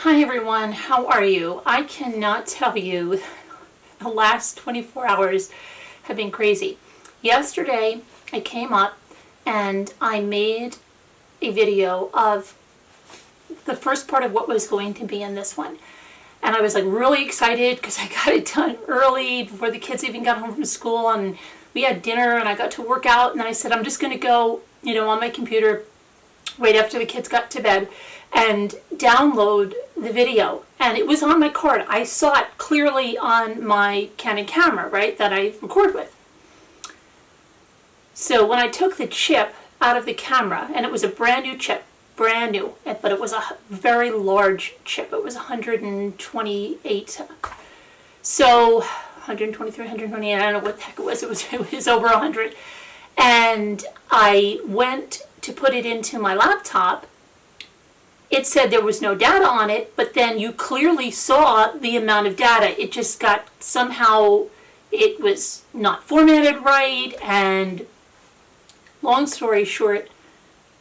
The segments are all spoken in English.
Hi everyone, how are you? I cannot tell you, the last 24 hours have been crazy. Yesterday I came up and I made a video of the first part of what was going to be in this one. And I was like really excited because I got it done early before the kids even got home from school, and we had dinner and I got to work out, and then I said I'm just going to go, on my computer right after the kids got to bed and download the video. And it was on my card. I saw it clearly on my Canon camera, right, that I record with. So when I took the chip out of the camera, and it was a brand new chip, brand new, but it was a very large chip. It was 128. So 123, 128, I don't know what the heck it was. It was over 100. And I went to put it into my laptop. It said there was no data on it, but then you clearly saw the amount of data. It just got, somehow it was not formatted right, and long story short,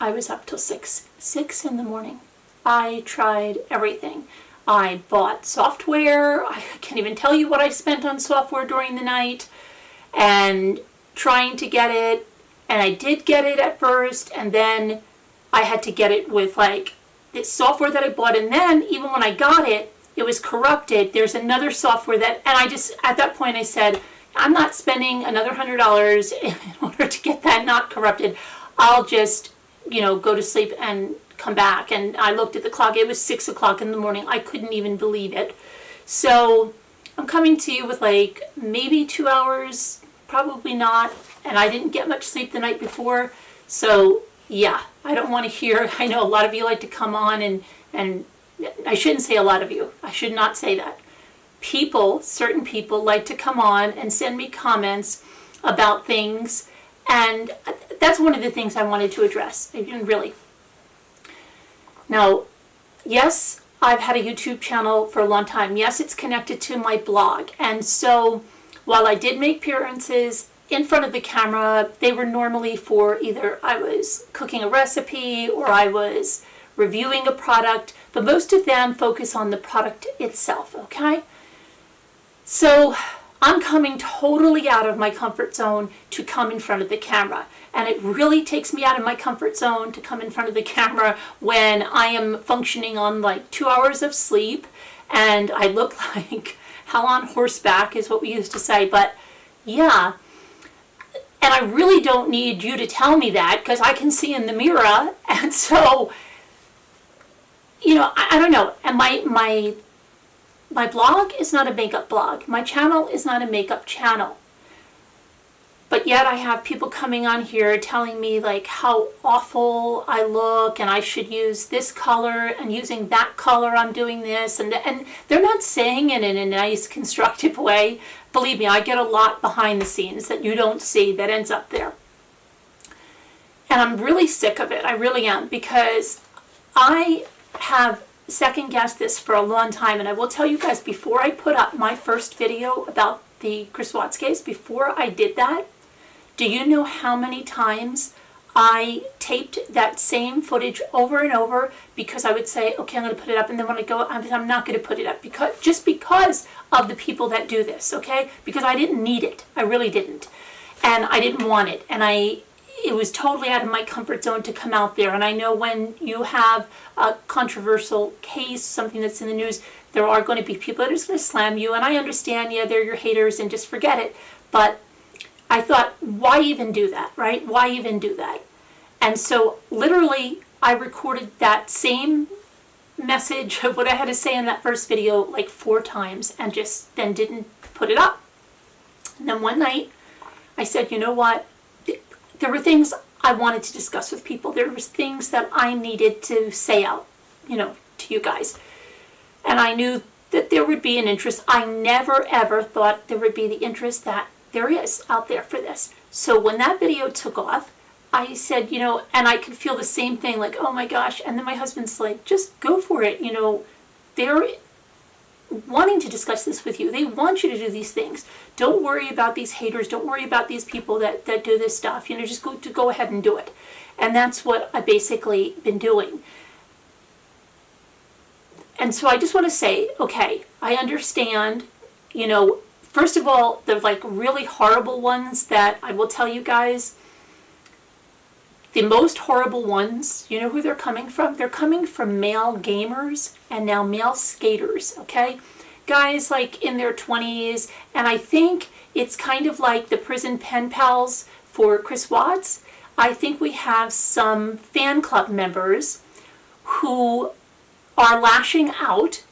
I was up till 6 in the morning. I tried everything. I bought software. I can't even tell you what I spent on software during the night and trying to get it. And I did get it at first, and then I had to get it with like this software that I bought, and then even when I got it, it was corrupted. There's another software that, and I just, at that point I said, I'm not spending another $100 in order to get that not corrupted. I'll just, go to sleep and come back. And I looked at the clock. It was 6 o'clock in the morning. I couldn't even believe it. So I'm coming to you with like maybe 2 hours, probably not. And I didn't get much sleep the night before. So yeah, I don't want to hear, I know a lot of you like to come on and I shouldn't say a lot of you. I should not say that. Certain people like to come on and send me comments about things, and that's one of the things I wanted to address. Really. Now, yes, I've had a YouTube channel for a long time. Yes, it's connected to my blog, and so while I did make appearances in front of the camera, they were normally for either I was cooking a recipe or I was reviewing a product, but most of them focus on the product itself, okay? So I'm coming totally out of my comfort zone to come in front of the camera. And it really takes me out of my comfort zone to come in front of the camera when I am functioning on like 2 hours of sleep and I look like hell on horseback is what we used to say. But yeah, and I really don't need you to tell me that because I can see in the mirror. And so, I don't know. And my blog is not a makeup blog. My channel is not a makeup channel. But yet I have people coming on here telling me like how awful I look and I should use this color, and using that color I'm doing this. And they're not saying it in a nice, constructive way. Believe me, I get a lot behind the scenes that you don't see that ends up there. And I'm really sick of it. I really am, because I have second-guessed this for a long time. And I will tell you guys, before I put up my first video about the Chris Watts case, before I did that, do you know how many times I taped that same footage over and over because I would say, okay, I'm going to put it up, and then when I go, I'm not going to put it up because of the people that do this, okay? Because I didn't need it. I really didn't. And I didn't want it. And it was totally out of my comfort zone to come out there. And I know when you have a controversial case, something that's in the news, there are going to be people that are just going to slam you. And I understand, yeah, they're your haters and just forget it. But I thought, why even do that, right? Why even do that? And so literally I recorded that same message of what I had to say in that first video like 4 times and just then didn't put it up. And then one night I said, you know what? There were things I wanted to discuss with people. There was things that I needed to say out, to you guys. And I knew that there would be an interest. I never ever thought there would be the interest that there is out there for this. So when that video took off, I said, and I could feel the same thing, like, oh my gosh. And then my husband's like, just go for it. They're wanting to discuss this with you. They want you to do these things. Don't worry about these haters. Don't worry about these people that do this stuff. Just go ahead and do it. And that's what I've basically been doing. And so I just want to say, okay, I understand, first of all, the like really horrible ones that I will tell you guys, the most horrible ones, you know who they're coming from? They're coming from male gamers and now male skaters, okay? Guys like in their 20s, and I think it's kind of like the prison pen pals for Chris Watts. I think we have some fan club members who are lashing out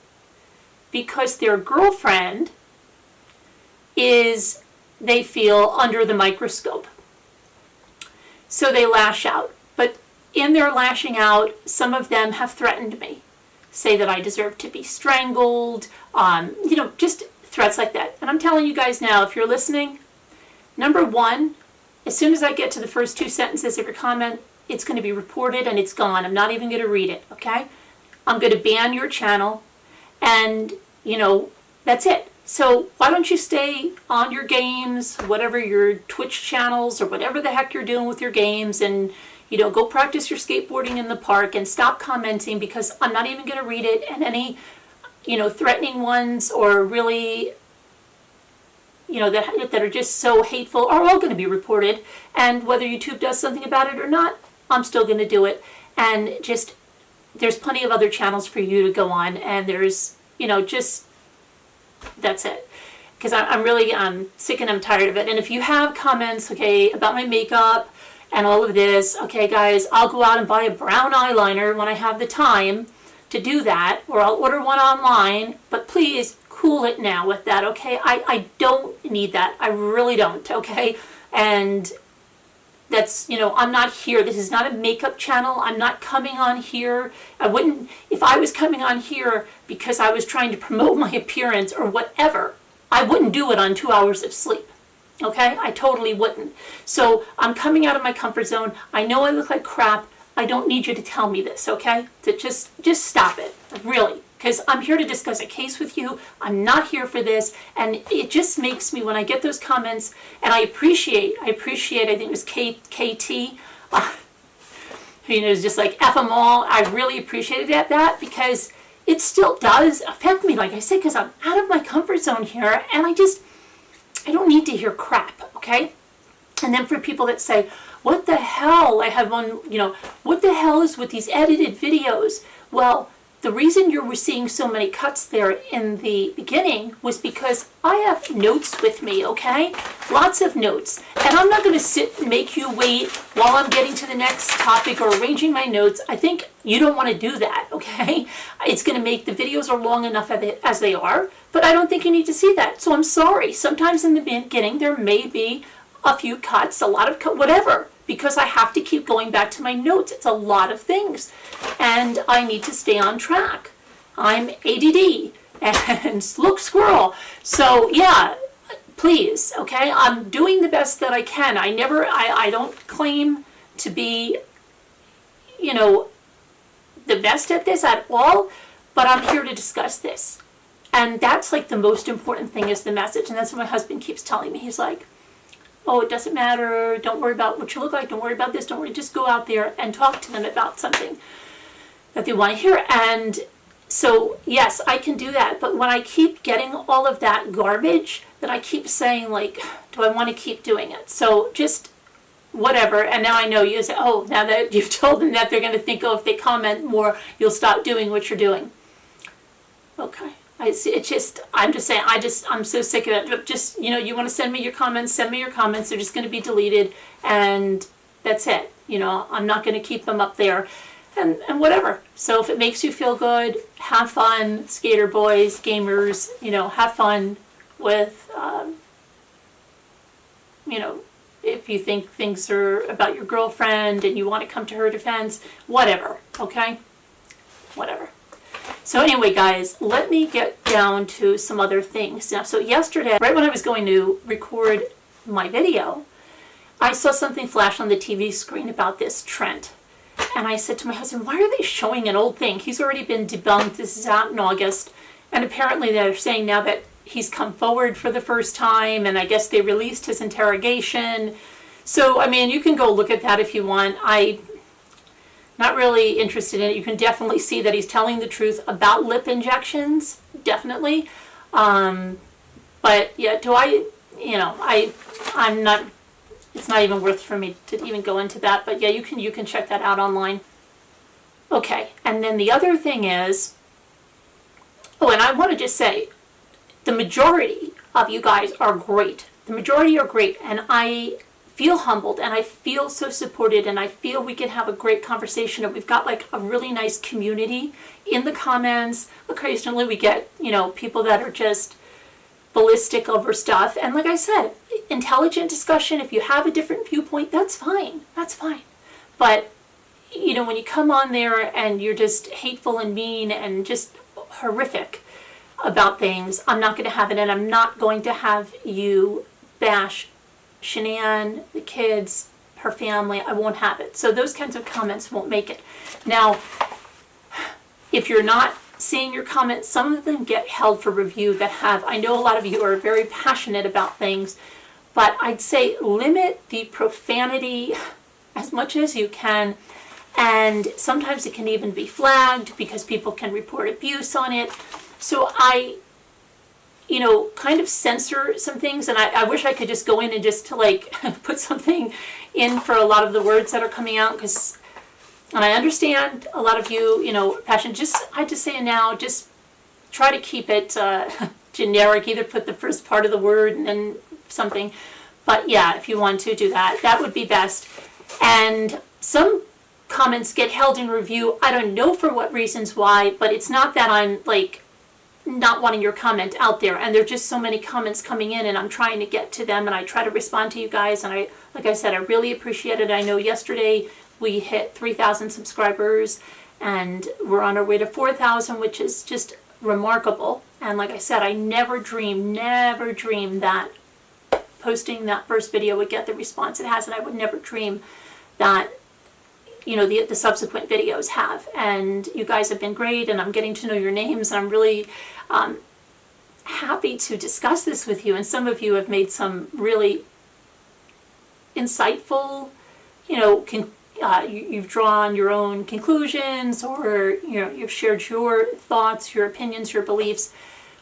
because their girlfriend is, they feel, under the microscope. So they lash out. But in their lashing out, some of them have threatened me. Say that I deserve to be strangled, just threats like that. And I'm telling you guys now, if you're listening, number one, as soon as I get to the first 2 sentences of your comment, it's going to be reported and it's gone. I'm not even going to read it, okay? I'm going to ban your channel, and, that's it. So why don't you stay on your games, whatever your Twitch channels or whatever the heck you're doing with your games, and, go practice your skateboarding in the park and stop commenting, because I'm not even going to read it, and any, threatening ones or really, that are just so hateful are all going to be reported, and whether YouTube does something about it or not, I'm still going to do it. And just, there's plenty of other channels for you to go on, and there's, that's it. Because I'm sick and I'm tired of it. And if you have comments, okay, about my makeup and all of this, okay, guys, I'll go out and buy a brown eyeliner when I have the time to do that, or I'll order one online, but please cool it now with that, okay? I don't need that. I really don't, okay? And that's, I'm not here. This is not a makeup channel. I'm not coming on here. I wouldn't, if I was coming on here because I was trying to promote my appearance or whatever, I wouldn't do it on 2 hours of sleep. Okay? I totally wouldn't. So I'm coming out of my comfort zone. I know I look like crap. I don't need you to tell me this, okay? To just stop it, really. Because I'm here to discuss a case with you. I'm not here for this. And it just makes me, when I get those comments, and I appreciate, I think it was KT, it's just like F them all. I really appreciated that, because it still does affect me, like I said, because I'm out of my comfort zone here, and I don't need to hear crap, okay? And then for people that say, what the hell? I have one, what the hell is with these edited videos? Well, the reason you were seeing so many cuts there in the beginning was because I have notes with me, okay? Lots of notes. And I'm not going to sit and make you wait while I'm getting to the next topic or arranging my notes. I think you don't want to do that, okay? It's going to make the videos are long enough as they are, but I don't think you need to see that. So I'm sorry. Sometimes in the beginning there may be a few cuts, a lot of whatever, because I have to keep going back to my notes. It's a lot of things, and I need to stay on track. I'm ADD and look squirrel. So yeah, please, okay? I'm doing the best that I can. I don't claim to be, the best at this at all, but I'm here to discuss this. And that's like the most important thing, is the message. And that's what my husband keeps telling me. He's like, oh, it doesn't matter, don't worry about what you look like, don't worry about this, don't worry, just go out there and talk to them about something that they want to hear. And so, yes, I can do that, but when I keep getting all of that garbage, then I keep saying, like, do I want to keep doing it? So just whatever, and now I know you say, oh, now that you've told them that, they're going to think, oh, if they comment more, you'll stop doing what you're doing. Okay. It's just, I'm just saying, I'm so sick of it. Just, you want to send me your comments, they're just going to be deleted, and that's it. I'm not going to keep them up there, and whatever. So if it makes you feel good, have fun, skater boys, gamers, have fun with, if you think things are about your girlfriend and you want to come to her defense, whatever, okay? Whatever. So anyway, guys, let me get down to some other things. Now, so yesterday, right when I was going to record my video, I saw something flash on the TV screen about this Trent. And I said to my husband, why are they showing an old thing? He's already been debunked. This is out in August. And apparently they're saying now that he's come forward for the first time, and I guess they released his interrogation. So, I mean, you can go look at that if you want. not really interested in it. You can definitely see that he's telling the truth about lip injections, definitely. But yeah, I'm not, it's not even worth for me to even go into that. But yeah, you can check that out online. Okay, and then the other thing is, oh, and I want to just say, the majority of you guys are great. The majority are great, and I feel humbled, and I feel so supported, and I feel we can have a great conversation, and we've got like a really nice community in the comments. Occasionally we get, people that are just ballistic over stuff, and like I said, intelligent discussion. If you have a different viewpoint, that's fine. But when you come on there and you're just hateful and mean and just horrific about things, I'm not going to have it, and I'm not going to have you bash Shanann, the kids, her family. I won't have it. So those kinds of comments won't make it. Now, if you're not seeing your comments, some of them get held for review I know a lot of you are very passionate about things, but I'd say limit the profanity as much as you can. And sometimes it can even be flagged because people can report abuse on it. So I, kind of censor some things, and I wish I could just go in and just to put something in for a lot of the words that are coming out, and I understand a lot of you, passion. I just say now, just try to keep it generic. Either put the first part of the word and then something. But yeah, if you want to do that, that would be best. And some comments get held in review. I don't know for what reasons why, but it's not that I'm not wanting your comment out there, and there are just so many comments coming in, and I'm trying to get to them, and I try to respond to you guys, and like I said, I really appreciate it. I know yesterday we hit 3,000 subscribers, and we're on our way to 4,000, which is just remarkable. And like I said, I never dreamed that posting that first video would get the response it has, and I would never dream that the subsequent videos have. And you guys have been great, and I'm getting to know your names, and I'm really happy to discuss this with you. And some of you have made some really insightful, you've drawn your own conclusions, or you've shared your thoughts, your opinions, your beliefs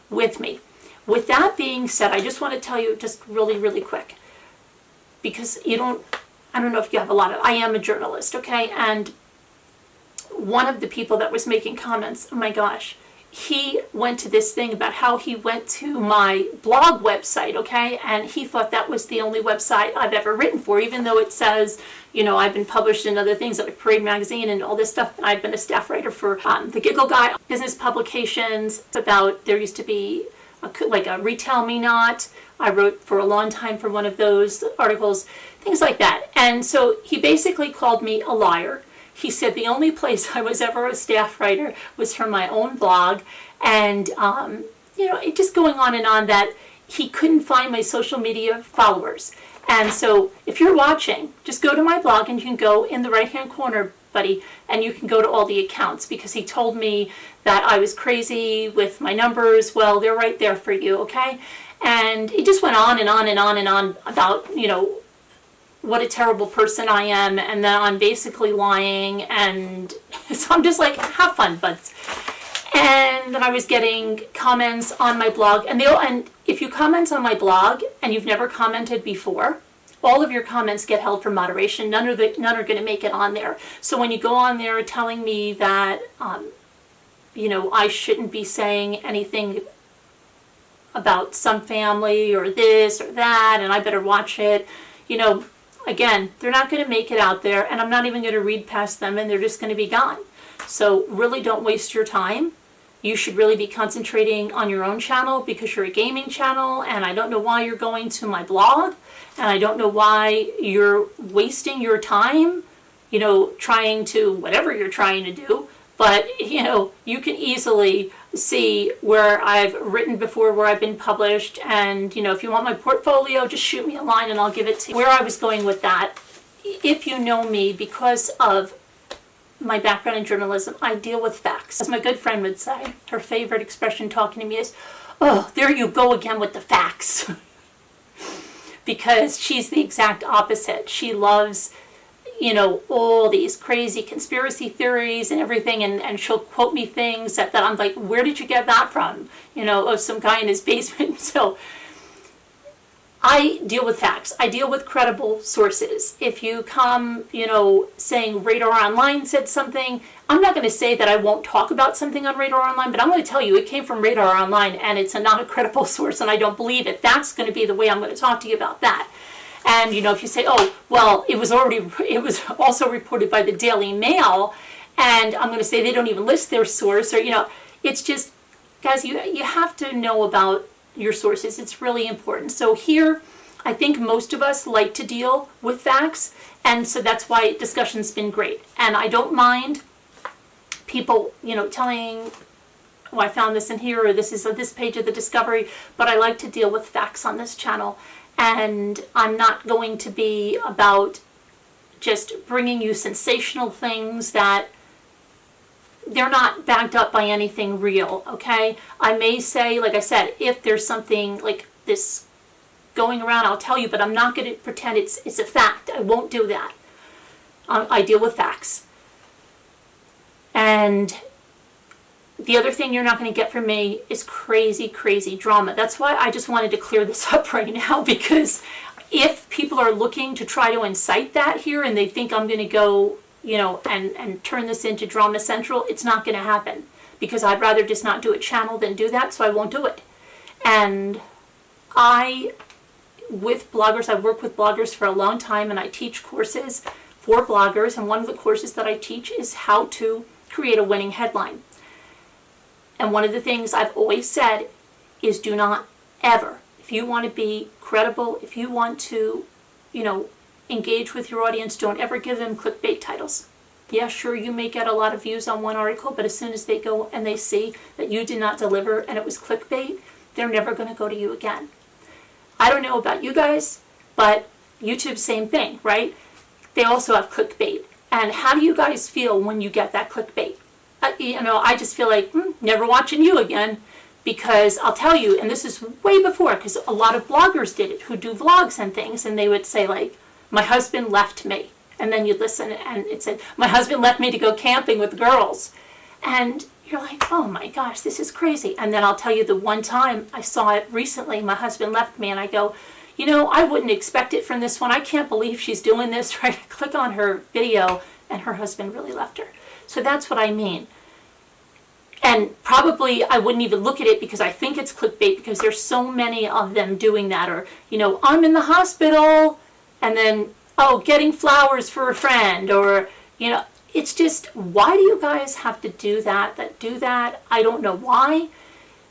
with me. With that being said, I just want to tell you just really, really quick, because I don't know if you have I am a journalist, okay? And one of the people that was making comments, oh my gosh, he went to this thing about how he went to my blog website, okay? And he thought that was the only website I've ever written for, even though it says, I've been published in other things like Parade Magazine and all this stuff. I've been a staff writer for The Giggle Guy, business publications. There used to be a Retail Me Not. I wrote for a long time for one of those articles, things like that. And so he basically called me a liar. He said the only place I was ever a staff writer was for my own blog. And, it just going on and on, that he couldn't find my social media followers. And so if you're watching, just go to my blog, and you can go in the right-hand corner, buddy, and you can go to all the accounts, because he told me that I was crazy with my numbers. Well, they're right there for you, okay? And he just went on and on and on and on about, what a terrible person I am, and that I'm basically lying. And so I'm just like, have fun, buds. And then I was getting comments on my blog, and if you comment on my blog and you've never commented before, all of your comments get held for moderation. None are going to make it on there. So when you go on there telling me that, I shouldn't be saying anything about some family or this or that, and I better watch it, again, they're not going to make it out there, and I'm not even going to read past them, and they're just going to be gone. So really don't waste your time. You should really be concentrating on your own channel, because you're a gaming channel, and I don't know why you're going to my blog, and I don't know why you're wasting your time, trying to, whatever you're trying to do. But, you can easily see where I've written before, where I've been published. And, if you want my portfolio, just shoot me a line and I'll give it to you. Where I was going with that, if you know me, because of my background in journalism, I deal with facts. As my good friend would say, her favorite expression talking to me is, oh, there you go again with the facts. Because she's the exact opposite. She loves, all these crazy conspiracy theories and everything, and she'll quote me things that I'm like, where did you get that from? Of some guy in his basement. So I deal with facts. I deal with credible sources. If you come, saying Radar Online said something, I'm not going to say that I won't talk about something on Radar Online, but I'm going to tell you it came from Radar Online and it's not a credible source and I don't believe it. That's going to be the way I'm going to talk to you about that. And, if you say, oh, well, it was also reported by the Daily Mail, and I'm going to say they don't even list their source, or, it's just, guys, you have to know about your sources. It's really important. So here, I think most of us like to deal with facts, and so that's why discussion's been great. And I don't mind people, telling, oh, I found this in here, or this is this page of the Discovery, but I like to deal with facts on this channel. And I'm not going to be about just bringing you sensational things that they're not backed up by anything real, okay? I may say, like I said, if there's something like this going around, I'll tell you, but I'm not going to pretend it's a fact. I won't do that. I deal with facts. And the other thing you're not going to get from me is crazy, crazy drama. That's why I just wanted to clear this up right now, because if people are looking to try to incite that here and they think I'm going to go, and turn this into Drama Central, it's not going to happen, because I'd rather just not do a channel than do that, so I won't do it. And with bloggers, I've worked with bloggers for a long time, and I teach courses for bloggers, and one of the courses that I teach is how to create a winning headline. And one of the things I've always said is, do not ever, if you want to be credible, if you want to, engage with your audience, don't ever give them clickbait titles. Yeah, sure, you may get a lot of views on one article, but as soon as they go and they see that you did not deliver and it was clickbait, they're never going to go to you again. I don't know about you guys, but YouTube, same thing, right? They also have clickbait. And how do you guys feel when you get that clickbait? I just feel like, never watching you again, because I'll tell you, and this is way before, because a lot of bloggers did it who do vlogs and things, and they would say like, my husband left me. And then you'd listen and it said, my husband left me to go camping with girls. And you're like, oh my gosh, this is crazy. And then I'll tell you the one time I saw it recently, my husband left me, and I go, I wouldn't expect it from this one. I can't believe she's doing this, right? I click on her video and her husband really left her. So that's what I mean. And probably I wouldn't even look at it because I think it's clickbait, because there's so many of them doing that. Or, I'm in the hospital, and then, getting flowers for a friend. Or, it's just, why do you guys have to do that? I don't know why.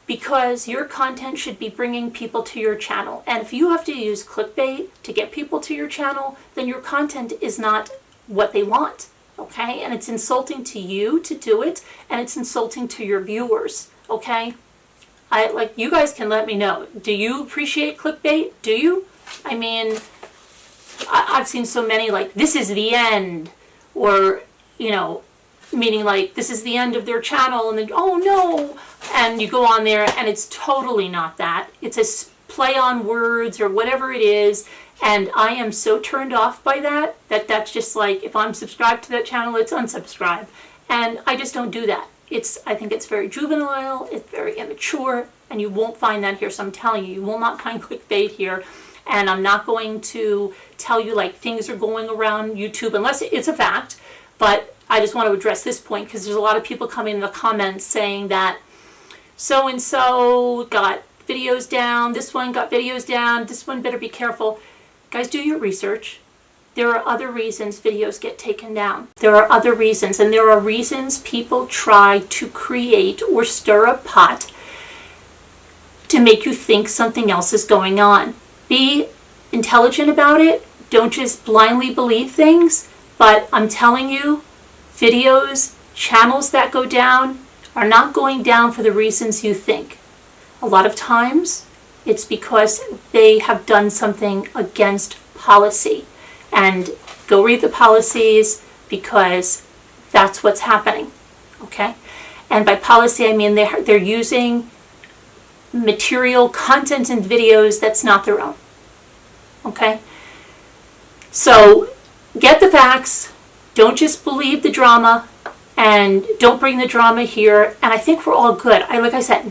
Because your content should be bringing people to your channel. And if you have to use clickbait to get people to your channel, then your content is not what they want. Okay, and it's insulting to you to do it, and it's insulting to your viewers. Okay, you guys can let me know. Do you appreciate clickbait? Do you? I mean, I've seen so many like, this is the end, or meaning like this is the end of their channel, and then oh no, and you go on there and it's totally not that. It's a play on words or whatever it is. And I am so turned off by that's just like, if I'm subscribed to that channel, it's unsubscribe. And I just don't do that. I think it's very juvenile, it's very immature, and you won't find that here. So I'm telling you, you will not find clickbait here. And I'm not going to tell you like things are going around YouTube unless it's a fact. But I just want to address this point, because there's a lot of people coming in the comments saying that so-and-so got videos down, this one got videos down, this one better be careful. Guys, do your research. There are other reasons videos get taken down. There are other reasons, and there are reasons people try to create or stir a pot to make you think something else is going on. Be intelligent about it. Don't just blindly believe things. But I'm telling you, videos, channels that go down are not going down for the reasons you think. A lot of times, it's because they have done something against policy. And go read the policies, because that's what's happening. Okay? And by policy, I mean they're using material, content in videos that's not their own. Okay? So get the facts. Don't just believe the drama, and don't bring the drama here. And I think we're all good. Like I said,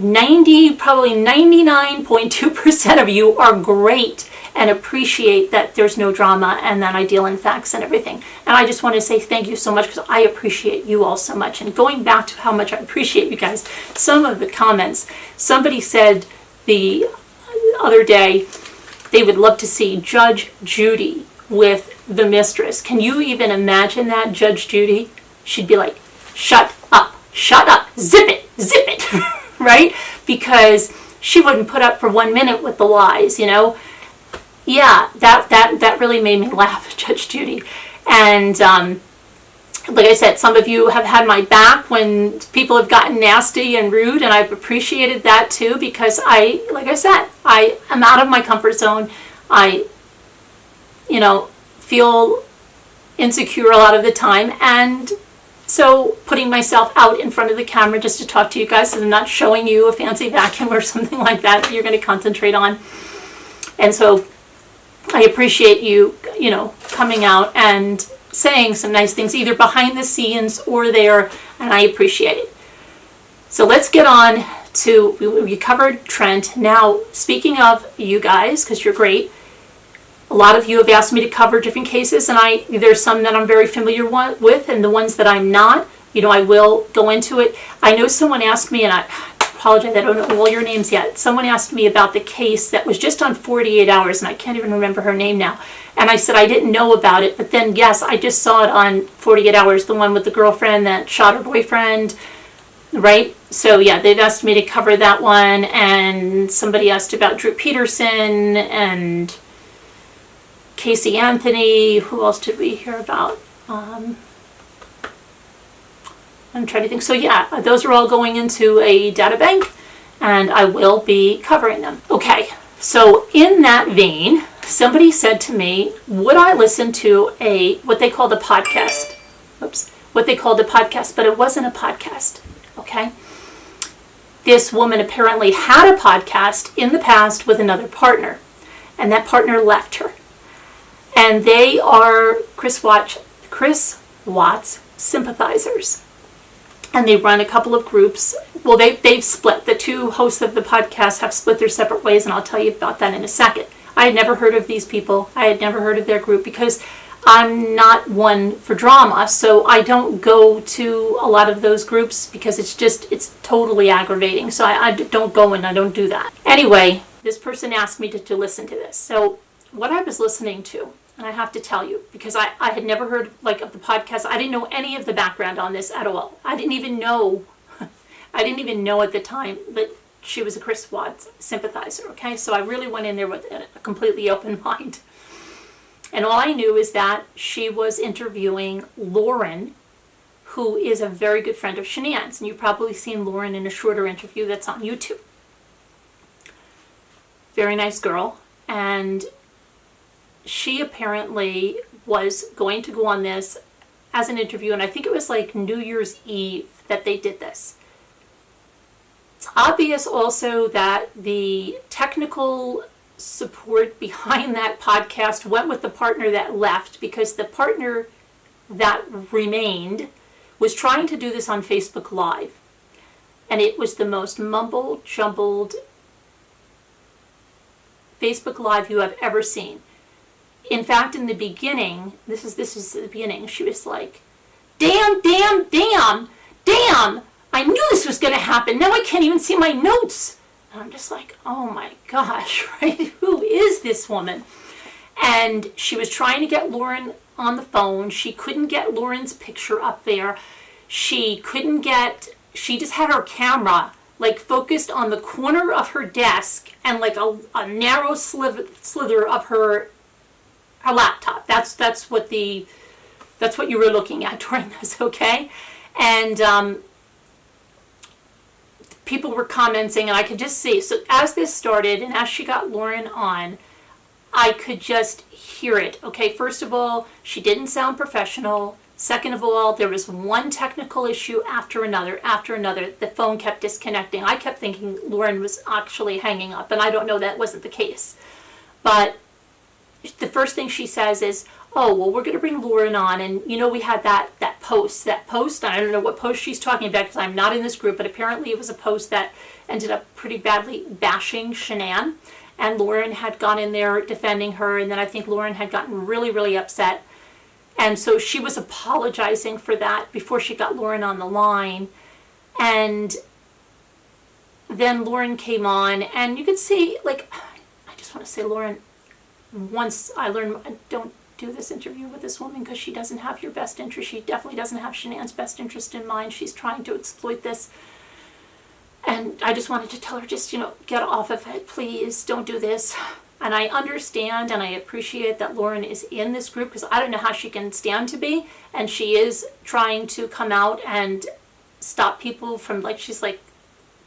probably 99.2% of you are great and appreciate that there's no drama and that I deal in facts and everything. And I just want to say thank you so much, because I appreciate you all so much. And going back to how much I appreciate you guys, some of the comments, somebody said the other day they would love to see Judge Judy with the mistress. Can you even imagine that, Judge Judy? She'd be like, shut up, zip it, right? Because she wouldn't put up for 1 minute with the lies, you know? Yeah, that really made me laugh, Judge Judy. And like I said, some of you have had my back when people have gotten nasty and rude, and I've appreciated that too, because like I said, I am out of my comfort zone. I, feel insecure a lot of the time, and so putting myself out in front of the camera just to talk to you guys, and I'm not showing you a fancy vacuum or something like that you're going to concentrate on. And so I appreciate you, coming out and saying some nice things, either behind the scenes or there, and I appreciate it. So let's get on to, we covered Trent. Now, speaking of you guys, because you're great, a lot of you have asked me to cover different cases, and there's some that I'm very familiar with, and the ones that I'm not, I will go into it. I know someone asked me, and I apologize, I don't know all your names yet. Someone asked me about the case that was just on 48 Hours, and I can't even remember her name now. And I said I didn't know about it, but then, yes, I just saw it on 48 Hours, the one with the girlfriend that shot her boyfriend, right? So, yeah, they've asked me to cover that one, and somebody asked about Drew Peterson and Casey Anthony. Who else did we hear about? I'm trying to think. So yeah, those are all going into a data bank, and I will be covering them. Okay, so in that vein, somebody said to me, would I listen to what they called a podcast? What they called a podcast, but it wasn't a podcast, okay? This woman apparently had a podcast in the past with another partner, and that partner left her. And they are Chris Watts sympathizers. And they run a couple of groups. Well, they've split. The two hosts of the podcast have split their separate ways, and I'll tell you about that in a second. I had never heard of these people. I had never heard of their group, because I'm not one for drama, so I don't go to a lot of those groups, because it's totally aggravating. So I don't go, and I don't do that. Anyway, this person asked me to listen to this. So what I was listening to, and I have to tell you, because I had never heard of the podcast. I didn't know any of the background on this at all. I didn't even know at the time that she was a Chris Watts sympathizer, okay? So I really went in there with a completely open mind. And all I knew is that she was interviewing Lauren, who is a very good friend of Shanann's. And you've probably seen Lauren in a shorter interview that's on YouTube. Very nice girl. And she apparently was going to go on this as an interview, and I think it was like New Year's Eve that they did this. It's obvious also that the technical support behind that podcast went with the partner that left, because the partner that remained was trying to do this on Facebook Live, and it was the most mumble jumbled Facebook Live you have ever seen. In fact, in the beginning, this is the beginning, she was like, damn, I knew this was going to happen. Now I can't even see my notes. And I'm just like, oh my gosh, right? Who is this woman? And she was trying to get Lauren on the phone. She couldn't get Lauren's picture up there. She just had her camera focused on the corner of her desk and a narrow slither of her laptop. That's what you were looking at during this, okay? And people were commenting, and I could just see. So as this started, and as she got Lauren on, I could just hear it. Okay, first of all, she didn't sound professional. Second of all, there was one technical issue after another. The phone kept disconnecting. I kept thinking Lauren was actually hanging up, and I don't know, that wasn't the case. But the first thing she says is, oh, well, we're going to bring Lauren on. And, we had that post, I don't know what post she's talking about because I'm not in this group, but apparently it was a post that ended up pretty badly bashing Shanann. And Lauren had gone in there defending her, and then I think Lauren had gotten really, really upset. And so she was apologizing for that before she got Lauren on the line. And then Lauren came on, and you could see, I just want to say, Lauren, once I learned, don't do this interview with this woman because she doesn't have your best interest. She definitely doesn't have Shanann's best interest in mind. She's trying to exploit this. And I just wanted to tell her, just, get off of it, please, don't do this. And I understand and I appreciate that Lauren is in this group because I don't know how she can stand to be. And she is trying to come out and stop people from,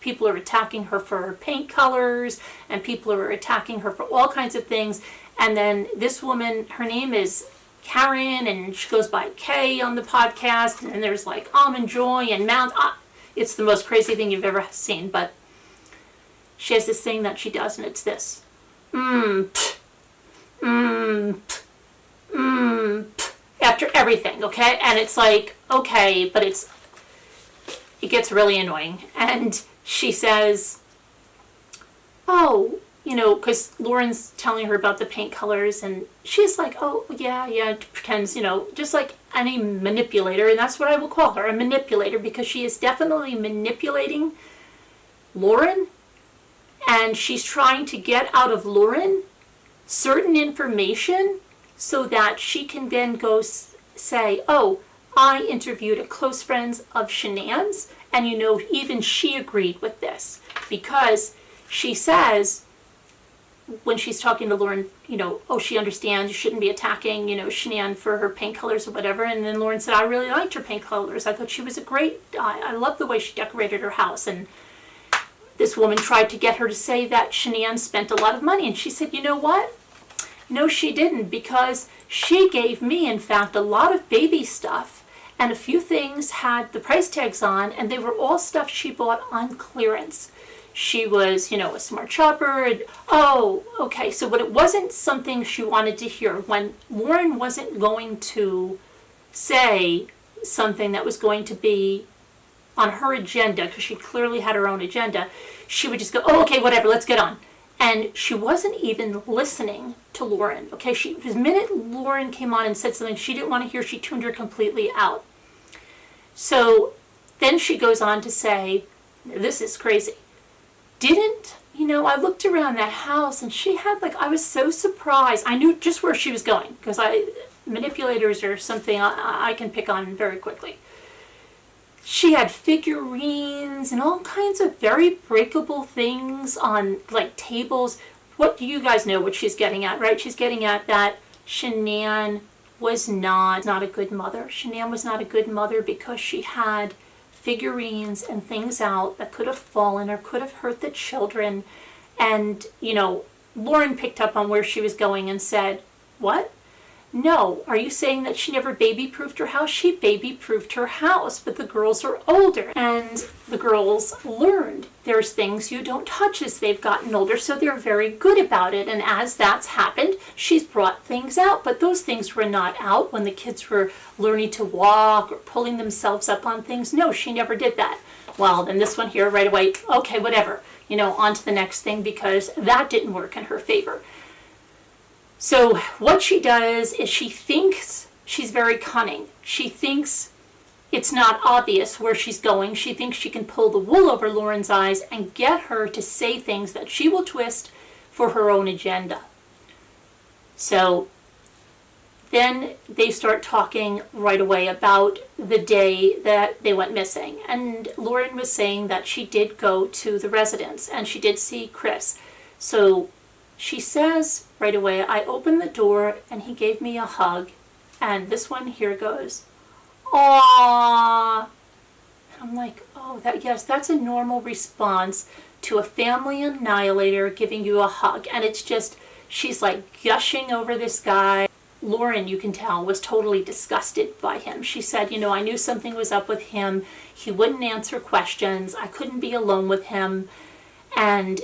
people are attacking her for her paint colors and people are attacking her for all kinds of things. And then this woman, her name is Karen, and she goes by Kay on the podcast. And then there's Almond Joy and Mount. It's the most crazy thing you've ever seen. But she has this thing that she does, and it's this. After everything, okay? And it's okay, but it gets really annoying. And she says, oh, because Lauren's telling her about the paint colors, and she's like, oh, yeah, pretends, just like any manipulator, and that's what I will call her, a manipulator, because she is definitely manipulating Lauren, and she's trying to get out of Lauren certain information so that she can then go say, oh, I interviewed a close friend of Shanann's, and even she agreed with this, because she says, when she's talking to Lauren, oh, she understands you shouldn't be attacking, Shanann for her paint colors or whatever. And then Lauren said, I really liked her paint colors. I thought she was I love the way she decorated her house. And this woman tried to get her to say that Shanann spent a lot of money. And she said, you know what? No, she didn't, because she gave me, in fact, a lot of baby stuff. And a few things had the price tags on, and they were all stuff she bought on clearance. She was, a smart shopper. Oh, okay. So, but it wasn't something she wanted to hear. When Lauren wasn't going to say something that was going to be on her agenda, because she clearly had her own agenda, she would just go, oh, okay, whatever, let's get on. And she wasn't even listening to Lauren. Okay, the minute Lauren came on and said something she didn't want to hear, she tuned her completely out. So then she goes on to say, this is crazy. I looked around that house and she had I was so surprised. I knew just where she was going because manipulators are something I can pick on very quickly. She had figurines and all kinds of very breakable things on tables. What do you guys know what she's getting at, right? She's getting at that Shanann was not a good mother. Shanann was not a good mother because she had figurines and things out that could have fallen or could have hurt the children. And, Lauren picked up on where she was going and said, what? No, are you saying that she never baby-proofed her house? She baby-proofed her house, but the girls are older. And the girls learned there's things you don't touch as they've gotten older, so they're very good about it. And as that's happened, she's brought things out, but those things were not out when the kids were learning to walk or pulling themselves up on things. No, she never did that. Well, then this one here right away, okay, whatever, on to the next thing, because that didn't work in her favor. So what she does is she thinks she's very cunning. She thinks it's not obvious where she's going. She thinks she can pull the wool over Lauren's eyes and get her to say things that she will twist for her own agenda. So then they start talking right away about the day that they went missing. And Lauren was saying that she did go to the residence and she did see Chris. So she says right away, I opened the door and he gave me a hug. And this one here goes, aww. And I'm like, oh, that's a normal response to a family annihilator giving you a hug. And it's just, she's gushing over this guy. Lauren, you can tell, was totally disgusted by him. She said, I knew something was up with him. He wouldn't answer questions. I couldn't be alone with him. And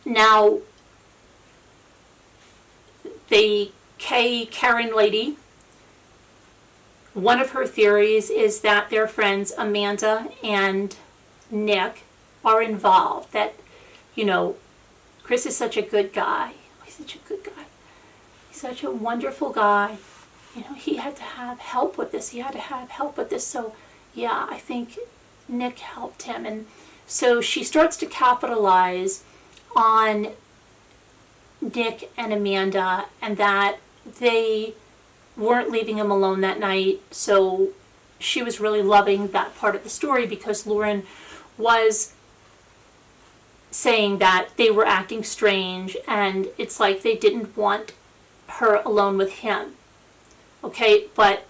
now they Karen lady, one of her theories is that their friends Amanda and Nick are involved. That, Chris is such a good guy. He's such a good guy. He's such a wonderful guy. He had to have help with this. So, yeah, I think Nick helped him. And so she starts to capitalize on Nick and Amanda, and that they weren't leaving him alone that night. So she was really loving that part of the story, because Lauren was saying that they were acting strange, and it's like they didn't want her alone with him. Okay, but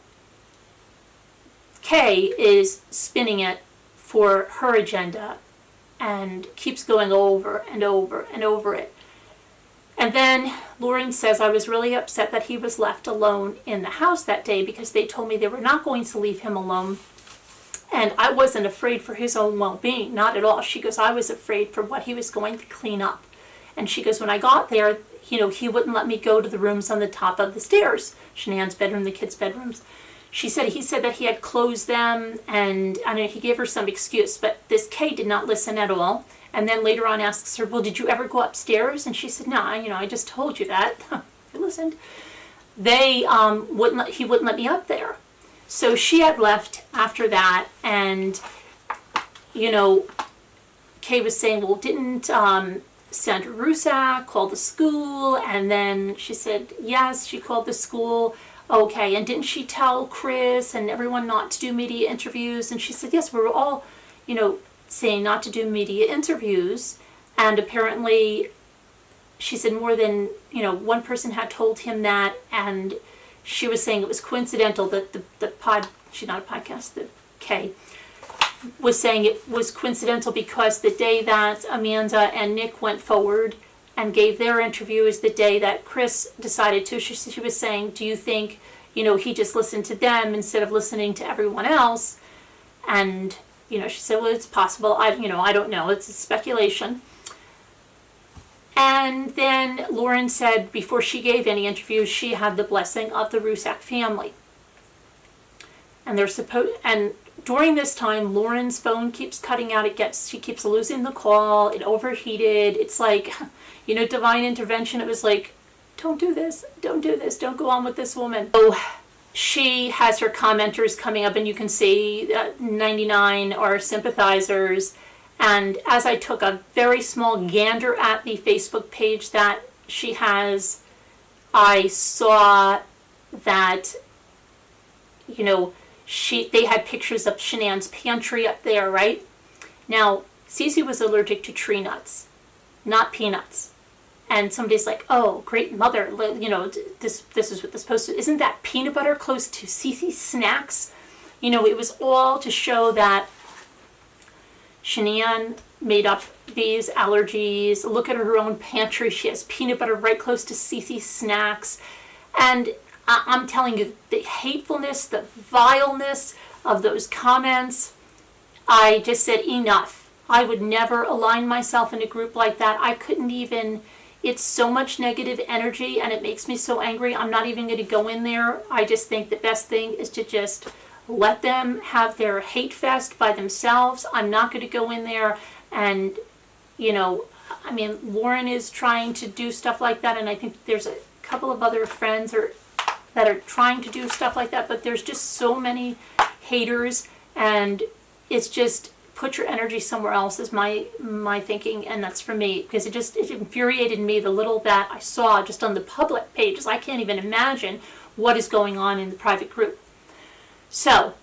Kay is spinning it for her agenda and keeps going over and over and over it. And then Lauren says, I was really upset that he was left alone in the house that day, because they told me they were not going to leave him alone. And I wasn't afraid for his own well-being, not at all. She goes, I was afraid for what he was going to clean up. And she goes, when I got there, he wouldn't let me go to the rooms on the top of the stairs, Shanann's bedroom, the kids' bedrooms. He said that he had closed them, and he gave her some excuse, but this Kay did not listen at all. And then later on asks her, well, did you ever go upstairs? And she said, no, I just told you that. I listened. He wouldn't let me up there. So she had left after that, and, Kay was saying, well, didn't Sandra Rusak call the school? And then she said, yes, she called the school. Okay, and didn't she tell Chris and everyone not to do media interviews? And she said, yes, we were all, saying not to do media interviews. And apparently, she said more than, one person had told him that, and she was saying it was coincidental that she's not a podcast, the Kay, was saying it was coincidental because the day that Amanda and Nick went forward and gave their interview is the day that Chris decided to. She was saying, do you think, he just listened to them instead of listening to everyone else? And, she said, well, it's possible. I don't know. It's speculation. And then Lauren said before she gave any interviews, she had the blessing of the Rusak family. And during this time, Lauren's phone keeps cutting out. She keeps losing the call. It overheated. It's like, divine intervention. It was like, don't do this. Don't go on with this woman. So she has her commenters coming up, and you can see 99 are sympathizers. And as I took a very small gander at the Facebook page that she has, I saw that, they had pictures of Shanann's pantry up there, right? Now, Cece was allergic to tree nuts, not peanuts. And somebody's like, oh, great mother, this is what this supposed to, isn't that peanut butter close to Cece's snacks? It was all to show that Shanann made up these allergies. Look at her own pantry. She has peanut butter right close to Cece's snacks. And I'm telling you, the hatefulness, the vileness of those comments, I just said enough. I would never align myself in a group like that. I couldn't even, it's so much negative energy and it makes me so angry. I'm not even going to go in there. I just think the best thing is to just let them have their hate fest by themselves. I'm not going to go in there and, Lauren is trying to do stuff like that, and I think there's a couple of other friends that are trying to do stuff like that, but there's just so many haters, and it's just put your energy somewhere else is my thinking, and that's for me, because it infuriated me the little that I saw just on the public pages. I can't even imagine what is going on in the private group. So,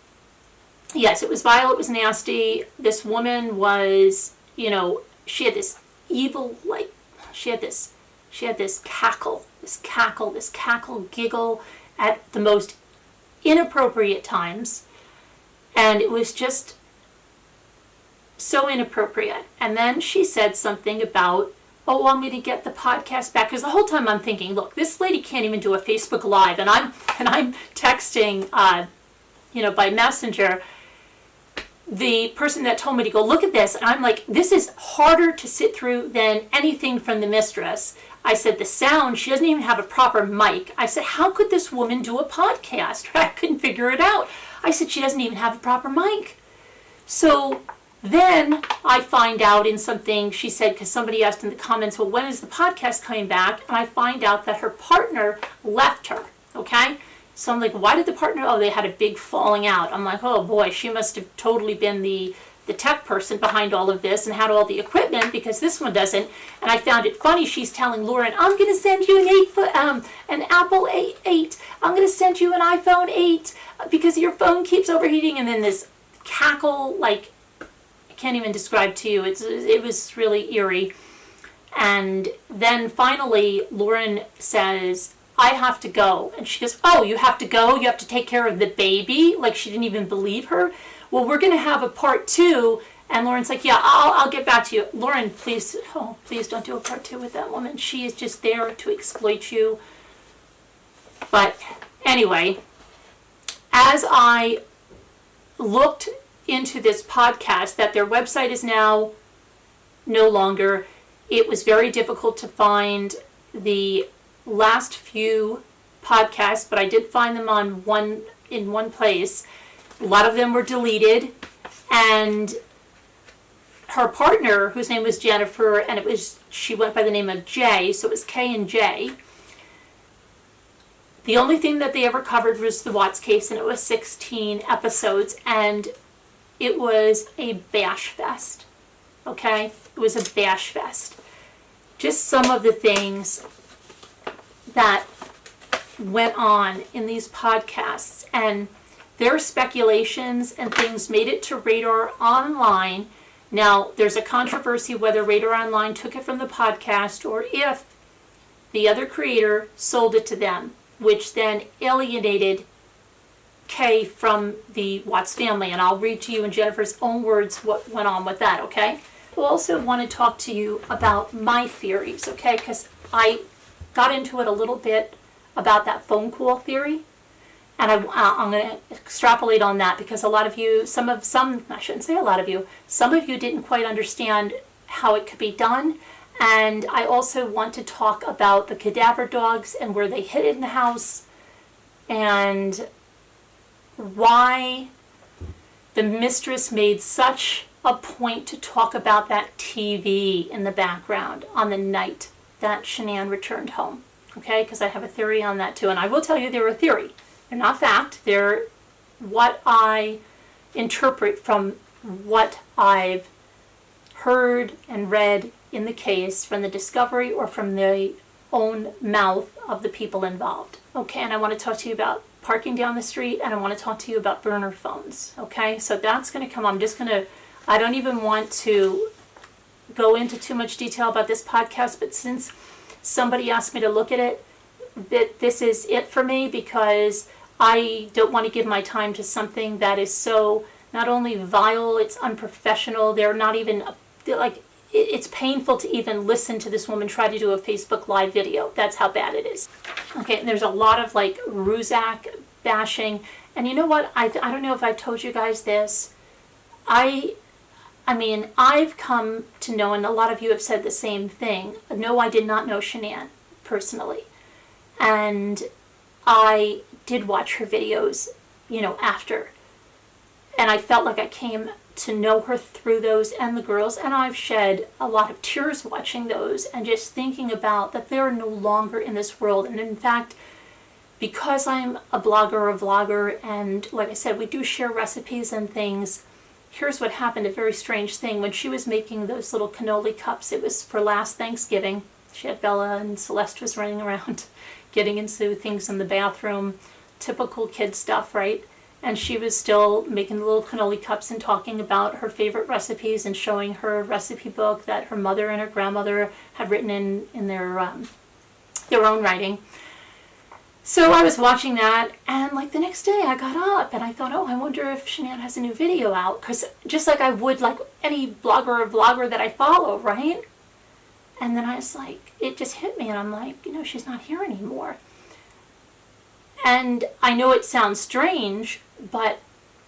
yes, it was vile, it was nasty. This woman was, she had this evil, she had this cackle giggle at the most inappropriate times. And it was just so inappropriate. And then she said something about, oh, want me to get the podcast back? Because the whole time I'm thinking, look, this lady can't even do a Facebook Live, and I'm texting, by Messenger, the person that told me to go look at this, and I'm like, this is harder to sit through than anything from the Mistress. I said, the sound, she doesn't even have a proper mic. I said, how could this woman do a podcast? I couldn't figure it out. I said, she doesn't even have a proper mic. So then I find out in something she said, because somebody asked in the comments, well, when is the podcast coming back? And I find out that her partner left her, okay? So I'm like, why did the partner, oh, they had a big falling out. I'm like, oh boy, she must have totally been the tech person behind all of this and had all the equipment, because this one doesn't. And I found it funny, she's telling Lauren, I'm going to send you an Apple 8. I'm going to send you an iPhone 8 because your phone keeps overheating. And then this cackle, like, I can't even describe to you. It was really eerie. And then finally, Lauren says, I have to go. And she goes, oh, you have to go? You have to take care of the baby? Like, she didn't even believe her. Well, we're going to have a part 2. And Lauren's like, yeah, I'll get back to you. Lauren, please don't do a part 2 with that woman. She is just there to exploit you. But anyway, as I looked into this podcast, that their website is now no longer, it was very difficult to find the last few podcasts, but I did find them in one place. A lot of them were deleted, and her partner, whose name was Jennifer, and she went by the name of Jay, so it was K and J. The only thing that they ever covered was the Watts case, and it was 16 episodes, and it was a bash fest. Okay? It was a bash fest. Just some of the things that went on in these podcasts, and their speculations and things made it to Radar Online. Now, there's a controversy whether Radar Online took it from the podcast or if the other creator sold it to them, which then alienated Kay from the Watts family. And I'll read to you in Jennifer's own words what went on with that, okay? I also want to talk to you about my theories, okay? Because I got into it a little bit about that phone call theory. And I'm going to extrapolate on that because a lot of you, I shouldn't say a lot of you, some of you didn't quite understand how it could be done. And I also want to talk about the cadaver dogs and where they hid in the house and why the mistress made such a point to talk about that TV in the background on the night that Shanann returned home. Okay, because I have a theory on that too. And I will tell you they're a theory. They're not fact. They're what I interpret from what I've heard and read in the case from the discovery or from the own mouth of the people involved. Okay, and I want to talk to you about parking down the street, and I want to talk to you about burner phones. Okay, so that's going to come. I don't even want to go into too much detail about this podcast, but since somebody asked me to look at it, this is it for me, because I don't want to give my time to something that is so not only vile, it's unprofessional. They're not even, like, it's painful to even listen to this woman try to do a Facebook Live video. That's how bad it is. Okay, and there's a lot of, like, Ruzak bashing. And you know what? I don't know if I told you guys this. I mean, I've come to know, and a lot of you have said the same thing. No, I did not know Shanann personally. And I did watch her videos, after. And I felt like I came to know her through those and the girls. And I've shed a lot of tears watching those and just thinking about that they're no longer in this world. And in fact, because I'm a blogger or a vlogger, and like I said, we do share recipes and things. Here's what happened, a very strange thing. When she was making those little cannoli cups, it was for last Thanksgiving. She had Bella and Celeste was running around getting into things in the bathroom. Typical kid stuff, right? And she was still making the little cannoli cups and talking about her favorite recipes and showing her recipe book that her mother and her grandmother had written in their own writing. So I was watching that, and like the next day I got up and I thought, oh, I wonder if Shanann has a new video out. Because just like I would like any blogger or vlogger that I follow, right? And then I was like, it just hit me, and I'm like, she's not here anymore. And I know it sounds strange, but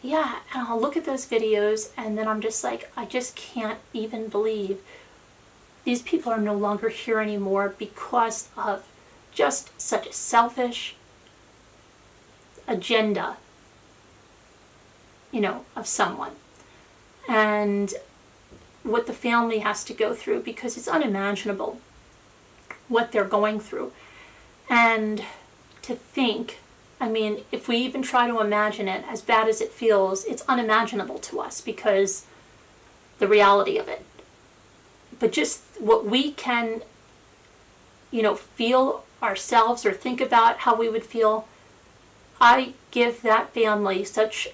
yeah, and I'll look at those videos and then I'm just like, I just can't even believe these people are no longer here anymore because of just such a selfish agenda, of someone. And what the family has to go through, because it's unimaginable what they're going through. And to think, if we even try to imagine it, as bad as it feels, it's unimaginable to us because the reality of it. But just what we can, feel ourselves or think about how we would feel, I give that family such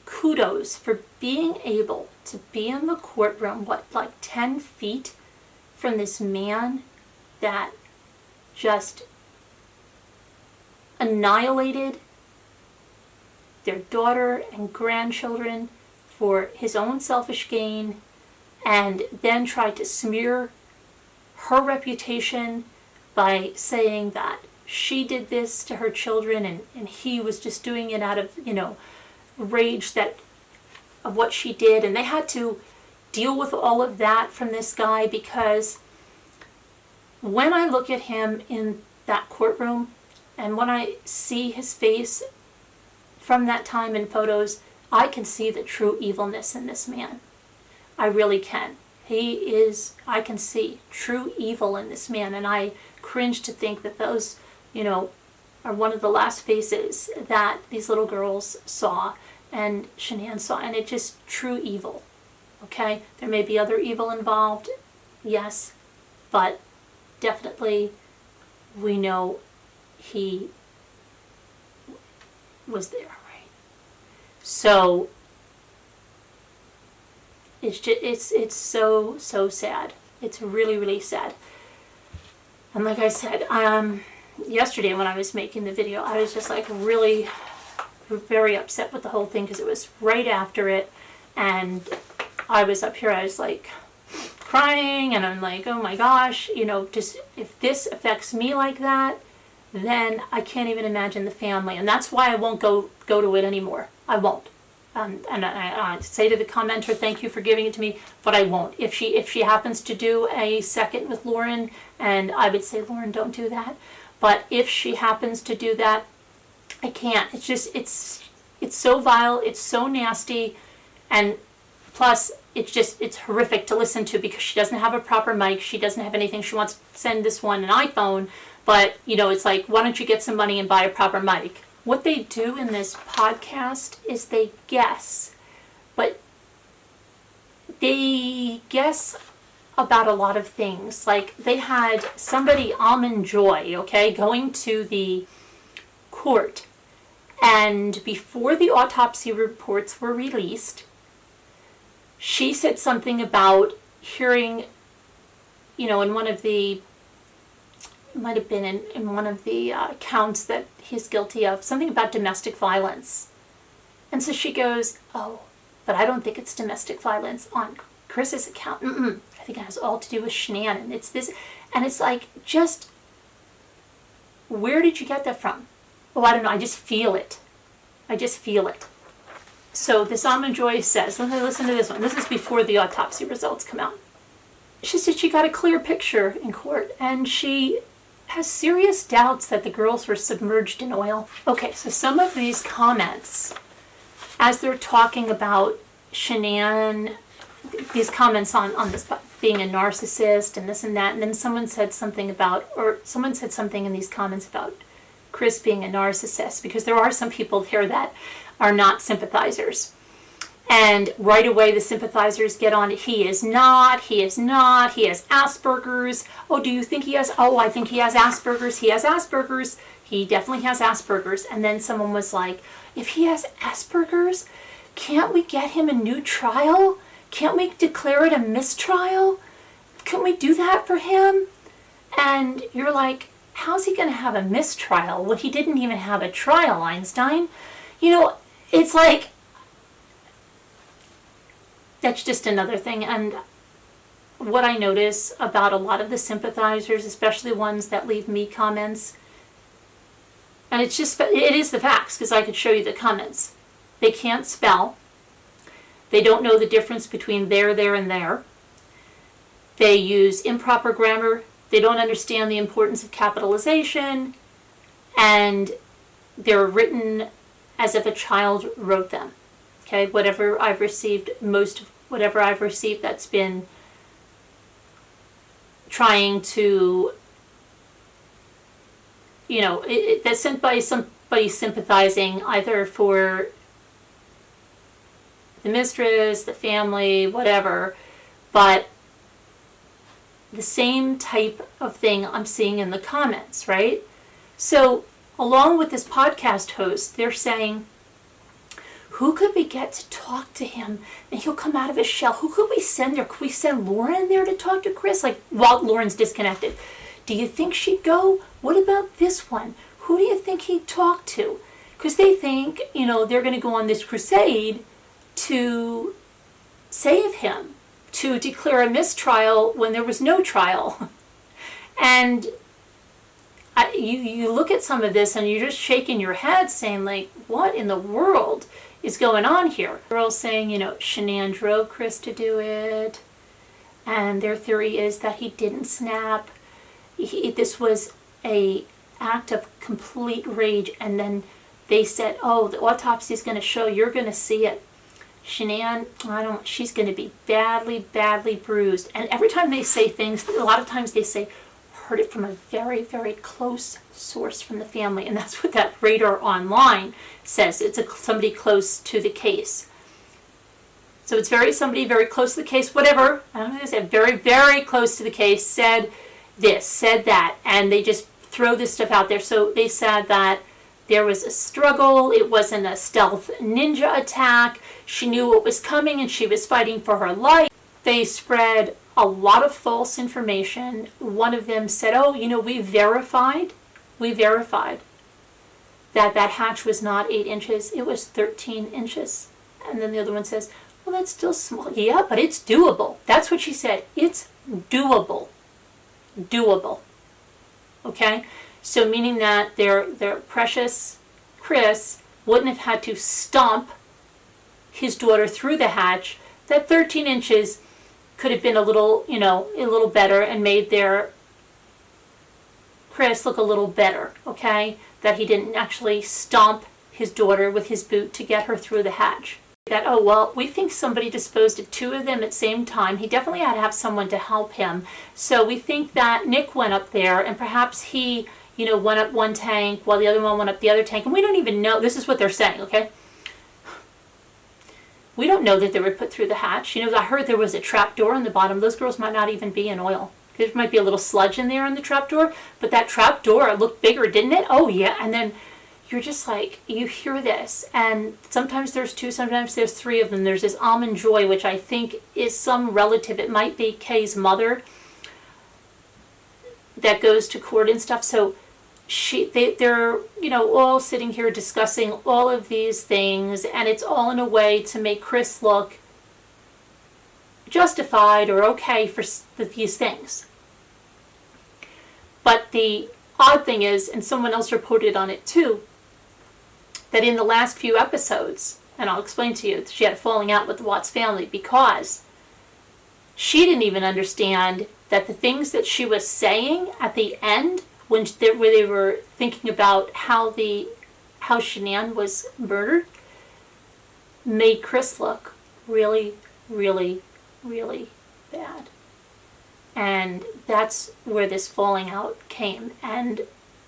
kudos for being able to be in the courtroom, 10 feet from this man that just annihilated their daughter and grandchildren for his own selfish gain, and then tried to smear her reputation by saying that she did this to her children and he was just doing it out of, rage of what she did. And they had to deal with all of that from this guy, because when I look at him in that courtroom and when I see his face from that time in photos, I can see the true evilness in this man. I really can. I can see true evil in this man, and I cringe to think that those, are one of the last faces that these little girls saw and Shanann saw, and it's just true evil. Okay? There may be other evil involved, yes, but definitely we know he was there, right? So it's so sad. It's really, really sad. And like I said, yesterday when I was making the video, I was just like really very upset with the whole thing because it was right after it, and I was up here, I was like crying, and I'm like, oh my gosh, just if this affects me like that, then I can't even imagine the family. And that's why I won't go to it anymore. I won't. And I say to the commenter, thank you for giving it to me, but I won't. If she happens to do a second with Lauren, and I would say, Lauren, don't do that. But if she happens to do that, I can't. It's just, it's so vile, it's so nasty, and plus it's horrific to listen to because she doesn't have a proper mic, she doesn't have anything. She wants to send this one an iPhone, but it's like, why don't you get some money and buy a proper mic? What they do in this podcast is they guess, but they guess about a lot of things. Like they had somebody, Almond Joy, going to the court, and before the autopsy reports were released, she said something about hearing, in one of the, might have been in one of the counts that he's guilty of, something about domestic violence. And so she goes, oh, but I don't think it's domestic violence on Chris's account. I think it has all to do with Shanann, and it's this, and it's like, just, where did you get that from? Oh, I don't know, I just feel it. So this Almond Joy says, let me listen to this one. This is before the autopsy results come out. She said she got a clear picture in court, and she has serious doubts that the girls were submerged in oil. Okay, so some of these comments, as they're talking about Shanann, these comments on this being a narcissist and this and that, and then someone said something in these comments about Chris being a narcissist, because there are some people here that are not sympathizers. And right away the sympathizers get on it. He is not, he has Asperger's. Oh, do you think he has? Oh, I think he has Asperger's. He has Asperger's. He definitely has Asperger's. And then someone was like, if he has Asperger's, can't we get him a new trial? Can't we declare it a mistrial? Can we do that for him? And you're like, how's he going to have a mistrial when he didn't even have a trial, Einstein? It's like, that's just another thing. And what I notice about a lot of the sympathizers, especially ones that leave me comments, and it is the facts, because I could show you the comments. They can't spell. They don't know the difference between there, and there. They use improper grammar. They don't understand the importance of capitalization. And they're written as if a child wrote them. Okay, whatever I've received that's been trying to, that's sent by somebody sympathizing either for the mistress, the family, whatever, but the same type of thing I'm seeing in the comments, right? So along with this podcast host, they're saying, who could we get to talk to him and he'll come out of his shell? Who could we send there? Could we send Lauren there to talk to Chris? Like, while Lauren's disconnected. Do you think she'd go? What about this one? Who do you think he'd talk to? Because they think, they're going to go on this crusade to save him, to declare a mistrial when there was no trial. And you look at some of this and you're just shaking your head saying, like, what in the world is going on here? Girls saying, Shanann drove Chris to do it. And their theory is that he didn't snap. This was a act of complete rage. And then they said, oh, the autopsy is going to show, you're going to see it. Shanann, she's going to be badly, badly bruised. And every time they say things, a lot of times they say, heard it from a very, very close source from the family. And that's what that Radar Online says. It's somebody close to the case. So it's somebody very close to the case, whatever. I don't know what they said, very, very close to the case, said this, said that. And they just throw this stuff out there. So they said that there was a struggle. It wasn't a stealth ninja attack. She knew what was coming and she was fighting for her life. They spread a lot of false information. One of them said, oh, we verified that hatch was not 8 inches. It was 13 inches. And then the other one says, well, that's still small. Yeah, but it's doable. That's what she said. It's doable. Doable. Okay? So meaning that their precious Chris wouldn't have had to stomp his daughter through the hatch. That 13 inches could have been a little better and made their Chris look a little better, okay? That he didn't actually stomp his daughter with his boot to get her through the hatch. That, oh, well, we think somebody disposed of 2 of them at the same time. He definitely had to have someone to help him. So we think that Nick went up there and perhaps he, went up one tank while the other one went up the other tank. And we don't even know. This is what they're saying, okay? We don't know that they were put through the hatch. I heard there was a trap door in the bottom. Those girls might not even be in oil. There might be a little sludge in there in the trap door. But that trap door looked bigger, didn't it? Oh, yeah. And then you're just like, you hear this. And sometimes there's 2, sometimes there's 3 of them. There's this Almond Joy, which I think is some relative. It might be Kay's mother that goes to court and stuff. So they're all sitting here discussing all of these things, and it's all in a way to make Chris look justified or okay for these things. But the odd thing is, and someone else reported on it too, that in the last few episodes, and I'll explain to you, she had a falling out with the Watts family because she didn't even understand that the things that she was saying at the end where they were thinking about how Shanann was murdered, made Chris look really, really, really bad. And that's where this falling out came. And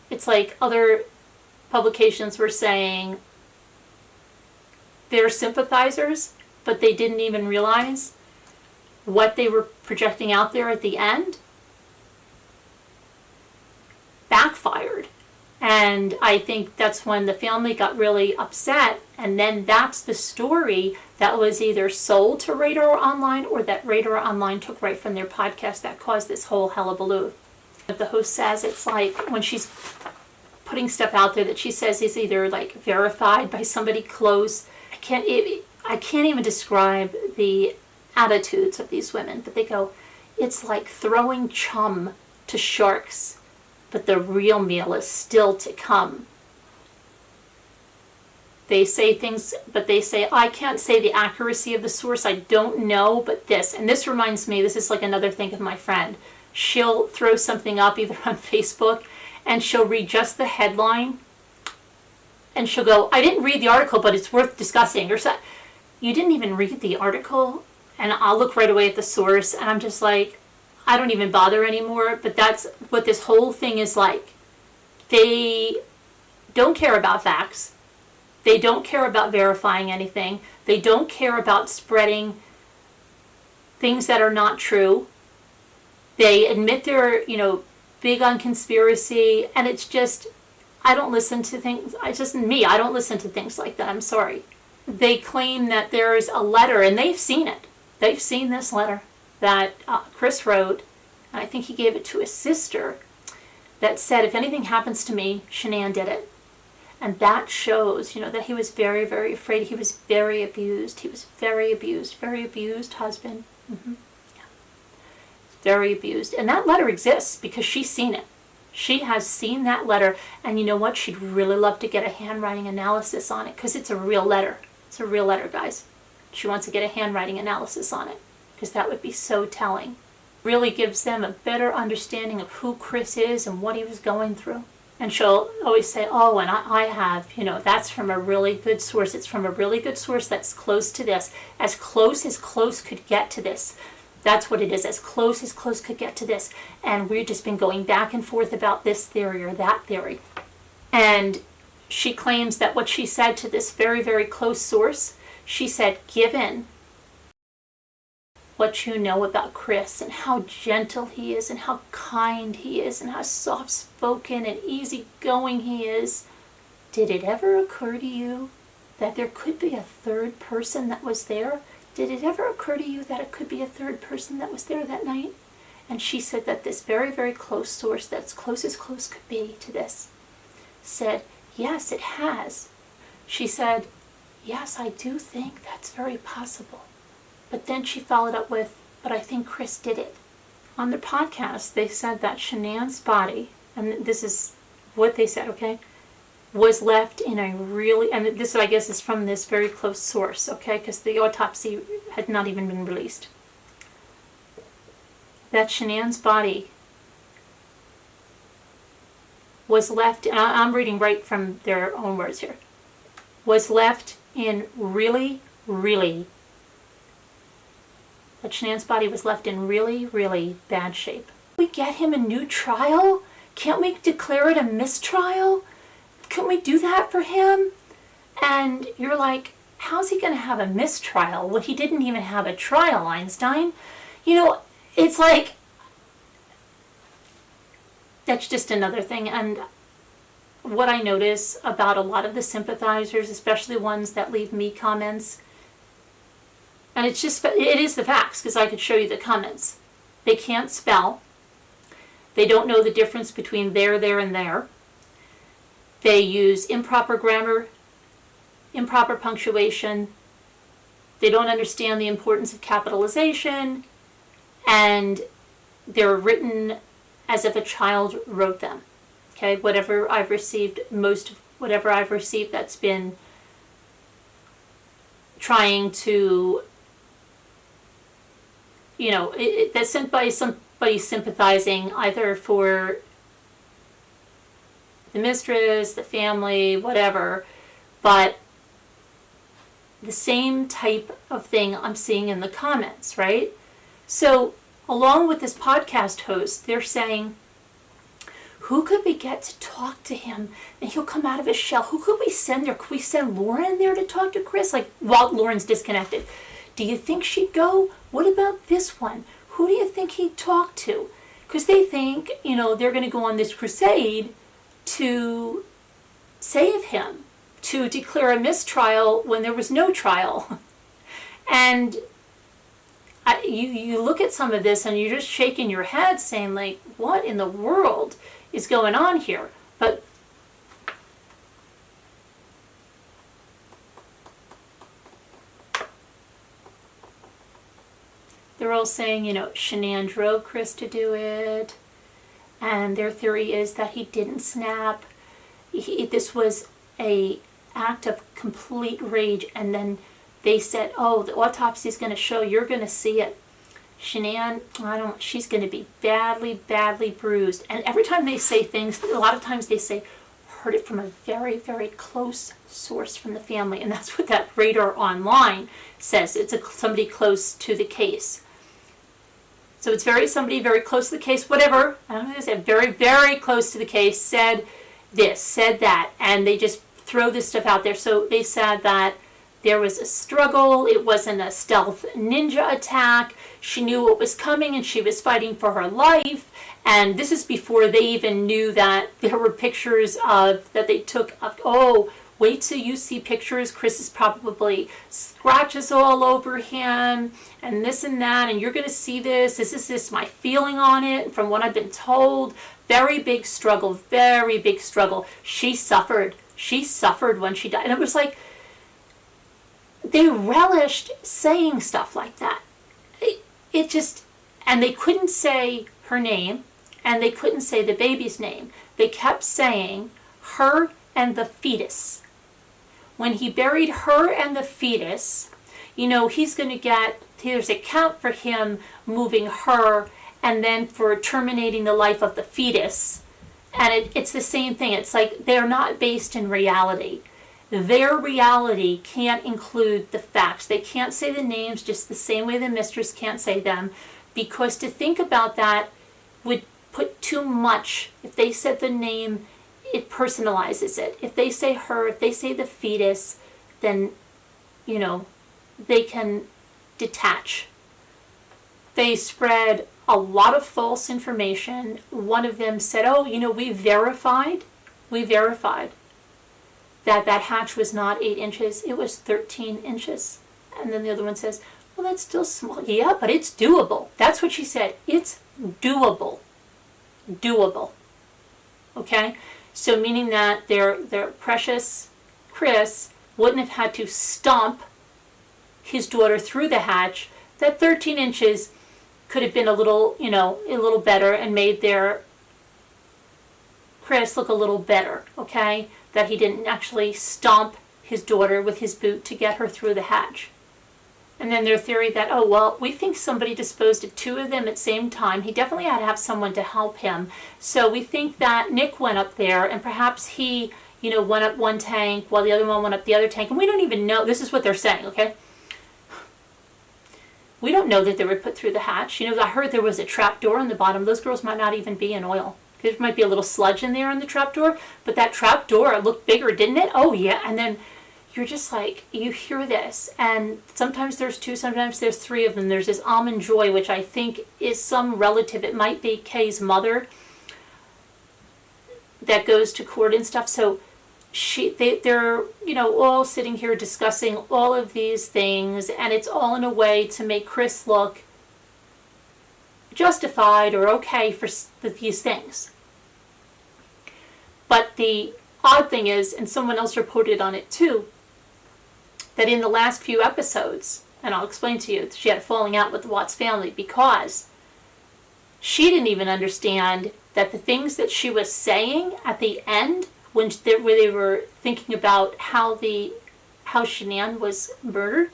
it's like other publications were saying they're sympathizers, but they didn't even realize what they were projecting out there at the end backfired. And I think that's when the family got really upset, and then that's the story that was either sold to Radar Online or that Radar Online took right from their podcast that caused this whole hullabaloo. The host says it's like when she's putting stuff out there that she says is either like verified by somebody close. I can't even describe the attitudes of these women, but they go, it's like throwing chum to sharks, but the real meal is still to come. They say things, but they say, I can't say the accuracy of the source. I don't know, but this. And this reminds me, this is like another thing of my friend. She'll throw something up either on Facebook and she'll read just the headline and she'll go, I didn't read the article, but it's worth discussing. Or so, you didn't even read the article? And I'll look right away at the source and I'm just like, I don't even bother anymore. But that's what this whole thing is like. They don't care about facts. They don't care about verifying anything. They don't care about spreading things that are not true. They admit they're, big on conspiracy, and it's just, I don't listen to things, I don't listen to things like that, I'm sorry. They claim that there's a letter, and they've seen it. They've seen this letter that Chris wrote, and I think he gave it to his sister, that said, if anything happens to me, Shanann did it. And that shows, that he was very, very afraid. He was very abused. He was very abused husband. Mm-hmm. Yeah. Very abused. And that letter exists because she's seen it. She has seen that letter. And you know what? She'd really love to get a handwriting analysis on it because it's a real letter. It's a real letter, guys. She wants to get a handwriting analysis on it because that would be so telling. Really gives them a better understanding of who Chris is and what he was going through. And she'll always say, oh, and I have, that's from a really good source. It's from a really good source that's close to this. As close could get to this. That's what it is, as close could get to this. And we've just been going back and forth about this theory or that theory. And she claims that what she said to this very, very close source, she said, given what you know about Chris and how gentle he is and how kind he is and how soft-spoken and easygoing he is, did it ever occur to you that there could be a third person that was there? Did it ever occur to you that it could be a third person that was there that night? And she said that this very, very close source, that's close as close could be to this, said, yes, it has. She said, yes, I do think that's very possible. But then she followed up with, but I think Chris did it. On the podcast, they said that Shanann's body, and this is what they said, okay, was left in a really, and this I guess is from this very close source, okay, because the autopsy had not even been released. That Shanann's body was left, and I'm reading right from their own words here, was left in that Shanann's body was left in really, really bad shape. Can we get him a new trial? Can't we declare it a mistrial? Couldn't we do that for him? And you're like, how's he going to have a mistrial when he didn't even have a trial, Einstein? It's like, that's just another thing. And what I notice about a lot of the sympathizers, especially ones that leave me comments, and it is the facts, because I could show you the comments. They can't spell. They don't know the difference between there, and there. They use improper grammar, improper punctuation. They don't understand the importance of capitalization. And they're written as if a child wrote them. Okay, whatever I've received that's been trying to, that's sent by somebody sympathizing either for the mistress, the family, whatever, but the same type of thing I'm seeing in the comments, right? So along with this podcast host, they're saying, who could we get to talk to him and he'll come out of his shell? Who could we send there? Could we send Lauren there to talk to Chris? Like, while Lauren's disconnected. Do you think she'd go? What about this one? Who do you think he'd talk to? Because they think, they're going to go on this crusade to save him, to declare a mistrial when there was no trial. And you look at some of this and you're just shaking your head saying, like, what in the world is going on here? But they're all saying, Shanann drove Chris to do it, and their theory is that he didn't snap. This was a act of complete rage, and then they said, oh, the autopsy is going to show, you're going to see it. Shanann, she's going to be badly, badly bruised. And every time they say things, a lot of times they say, heard it from a very, very close source from the family. And that's what that Radar Online says. It's somebody close to the case. So it's somebody very close to the case, whatever. I don't know what they said, very, very close to the case, said this, said that. And they just throw this stuff out there. So they said that there was a struggle. It wasn't a stealth ninja attack. She knew what was coming and she was fighting for her life. And this is before they even knew that there were pictures that they took of, oh, wait till you see pictures. Chris is probably scratches all over him and this and that. And you're going to see this. This is my feeling on it from what I've been told. Very big struggle, very big struggle. She suffered. She suffered when she died. And it was like, they relished saying stuff like that. It just, and they couldn't say her name, and they couldn't say the baby's name. They kept saying her and the fetus. When he buried her and the fetus, he's going to get, there's a count for him moving her, and then for terminating the life of the fetus. And it's the same thing. It's like they're not based in reality. Their reality can't include the facts. They can't say the names just the same way the mistress can't say them, because to think about that would put too much. If they said the name, it personalizes it. If they say her, if they say the fetus, then, they can detach. They spread a lot of false information. One of them said, oh, we verified that hatch was not 8 inches, it was 13 inches. And then the other one says, well, that's still small. Yeah, but it's doable. That's what she said. It's doable. Doable. Okay? So meaning that their precious Chris wouldn't have had to stomp his daughter through the hatch. That 13 inches could have been a little better and made their Chris look a little better, okay? That he didn't actually stomp his daughter with his boot to get her through the hatch. And then their theory that, oh, well, we think somebody disposed of 2 of them at the same time. He definitely had to have someone to help him. So we think that Nick went up there and perhaps he, went up one tank while the other one went up the other tank. And we don't even know. This is what they're saying, okay? We don't know that they were put through the hatch. I heard there was a trap door in the bottom. Those girls might not even be in oil. There might be a little sludge in there in the trap door, but that trap door looked bigger, didn't it? Oh, yeah. And then you're just like, you hear this, and sometimes there's 2, sometimes there's 3 of them. There's this Almond Joy, which I think is some relative. It might be Kay's mother that goes to court and stuff. So they're all sitting here discussing all of these things, and it's all in a way to make Chris look justified or okay for these things. But the odd thing is, and someone else reported on it too, that in the last few episodes, and I'll explain to you, she had a falling out with the Watts family because she didn't even understand that the things that she was saying at the end, where they were thinking about how Shanann was murdered,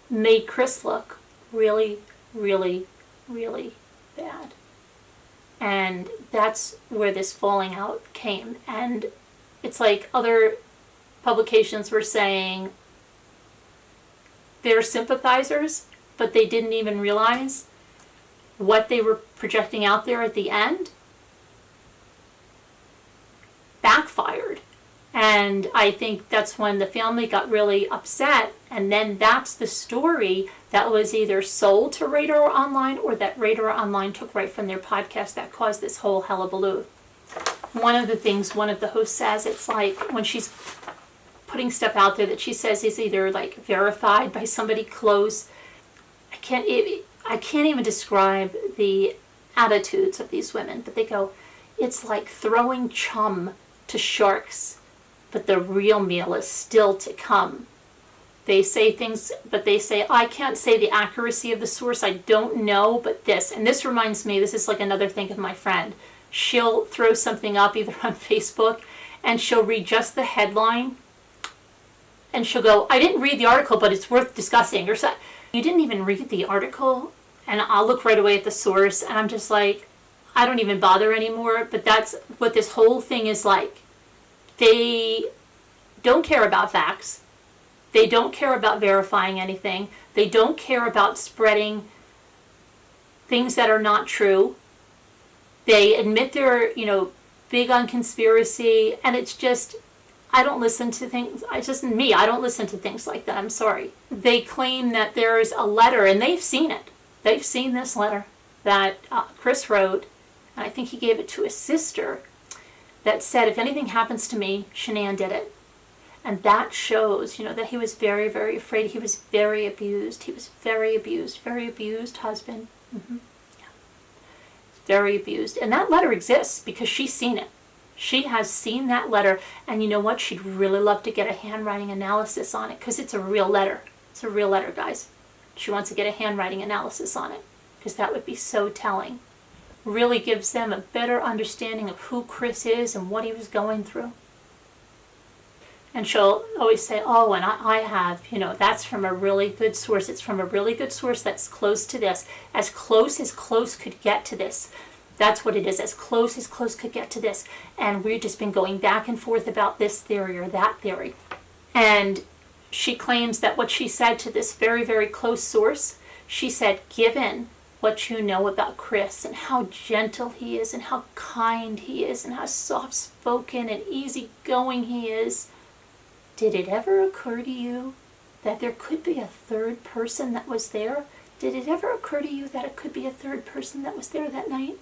made Chris look really, really, really bad. And that's where this falling out came. And it's like other publications were saying they're sympathizers, but they didn't even realize what they were projecting out there at the end backfired. And I think that's when the family got really upset, and then that's the story that was either sold to Radar Online or that Radar Online took right from their podcast that caused this whole hullabaloo. One of the things one of the hosts says, it's like when she's putting stuff out there that she says is either like verified by somebody close. I can't even describe the attitudes of these women, but they go, it's like throwing chum to sharks, but the real meal is still to come. They say things, but they say, I can't say the accuracy of the source, I don't know, but this. And this reminds me, this is like another thing of my friend. She'll throw something up either on Facebook, and she'll read just the headline, and she'll go, I didn't read the article, but it's worth discussing, or so. You didn't even read the article? And I'll look right away at the source, and I'm just like, I don't even bother anymore. But that's what this whole thing is like. They don't care about facts. They don't care about verifying anything. They don't care about spreading things that are not true. They admit they're, big on conspiracy, and it's just, I don't listen to things, I don't listen to things like that, I'm sorry. They claim that there's a letter, and they've seen it. They've seen this letter that Chris wrote, and I think he gave it to his sister, that said, if anything happens to me, Shanann did it. And that shows, that he was very, very afraid. He was very abused. He was very abused husband. Mm-hmm. Yeah. Very abused. And that letter exists because she's seen it. She has seen that letter, and you know what? She'd really love to get a handwriting analysis on it because it's a real letter. It's a real letter, guys. She wants to get a handwriting analysis on it because that would be so telling. Really gives them a better understanding of who Chris is and what he was going through. And she'll always say, oh, and I have, that's from a really good source. It's from a really good source that's close to this. As close could get to this. That's what it is, as close could get to this. And we've just been going back and forth about this theory or that theory. And she claims that what she said to this very, very close source, she said, given what you know about Chris and how gentle he is and how kind he is and how soft-spoken and easygoing he is, did it ever occur to you that there could be a third person that was there? Did it ever occur to you that it could be a third person that was there that night?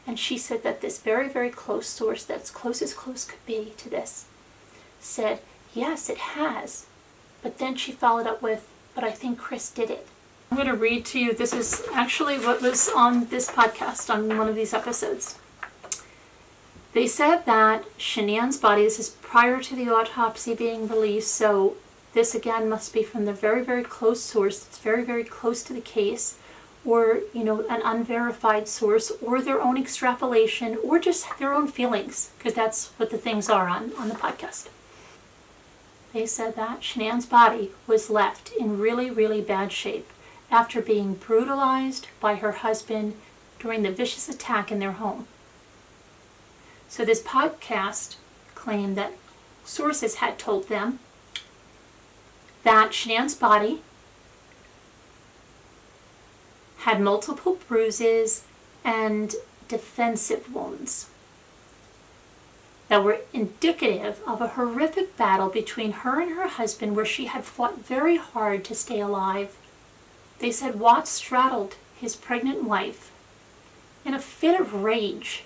And she said that this very, very close source, that's close as close could be to this, said, yes, it has. But then she followed up with, but I think Chris did it. I'm going to read to you, this is actually what was on this podcast, on one of these episodes. They said that Shanann's body, this is prior to the autopsy being released, so this again must be from the very, very close source. It's very, very close to the case, or, an unverified source, or their own extrapolation, or just their own feelings, because that's what the things are on the podcast. They said that Shanann's body was left in really, really bad shape after being brutalized by her husband during the vicious attack in their home. So this podcast claimed that sources had told them that Shanann's body had multiple bruises and defensive wounds that were indicative of a horrific battle between her and her husband where she had fought very hard to stay alive. They said Watts straddled his pregnant wife in a fit of rage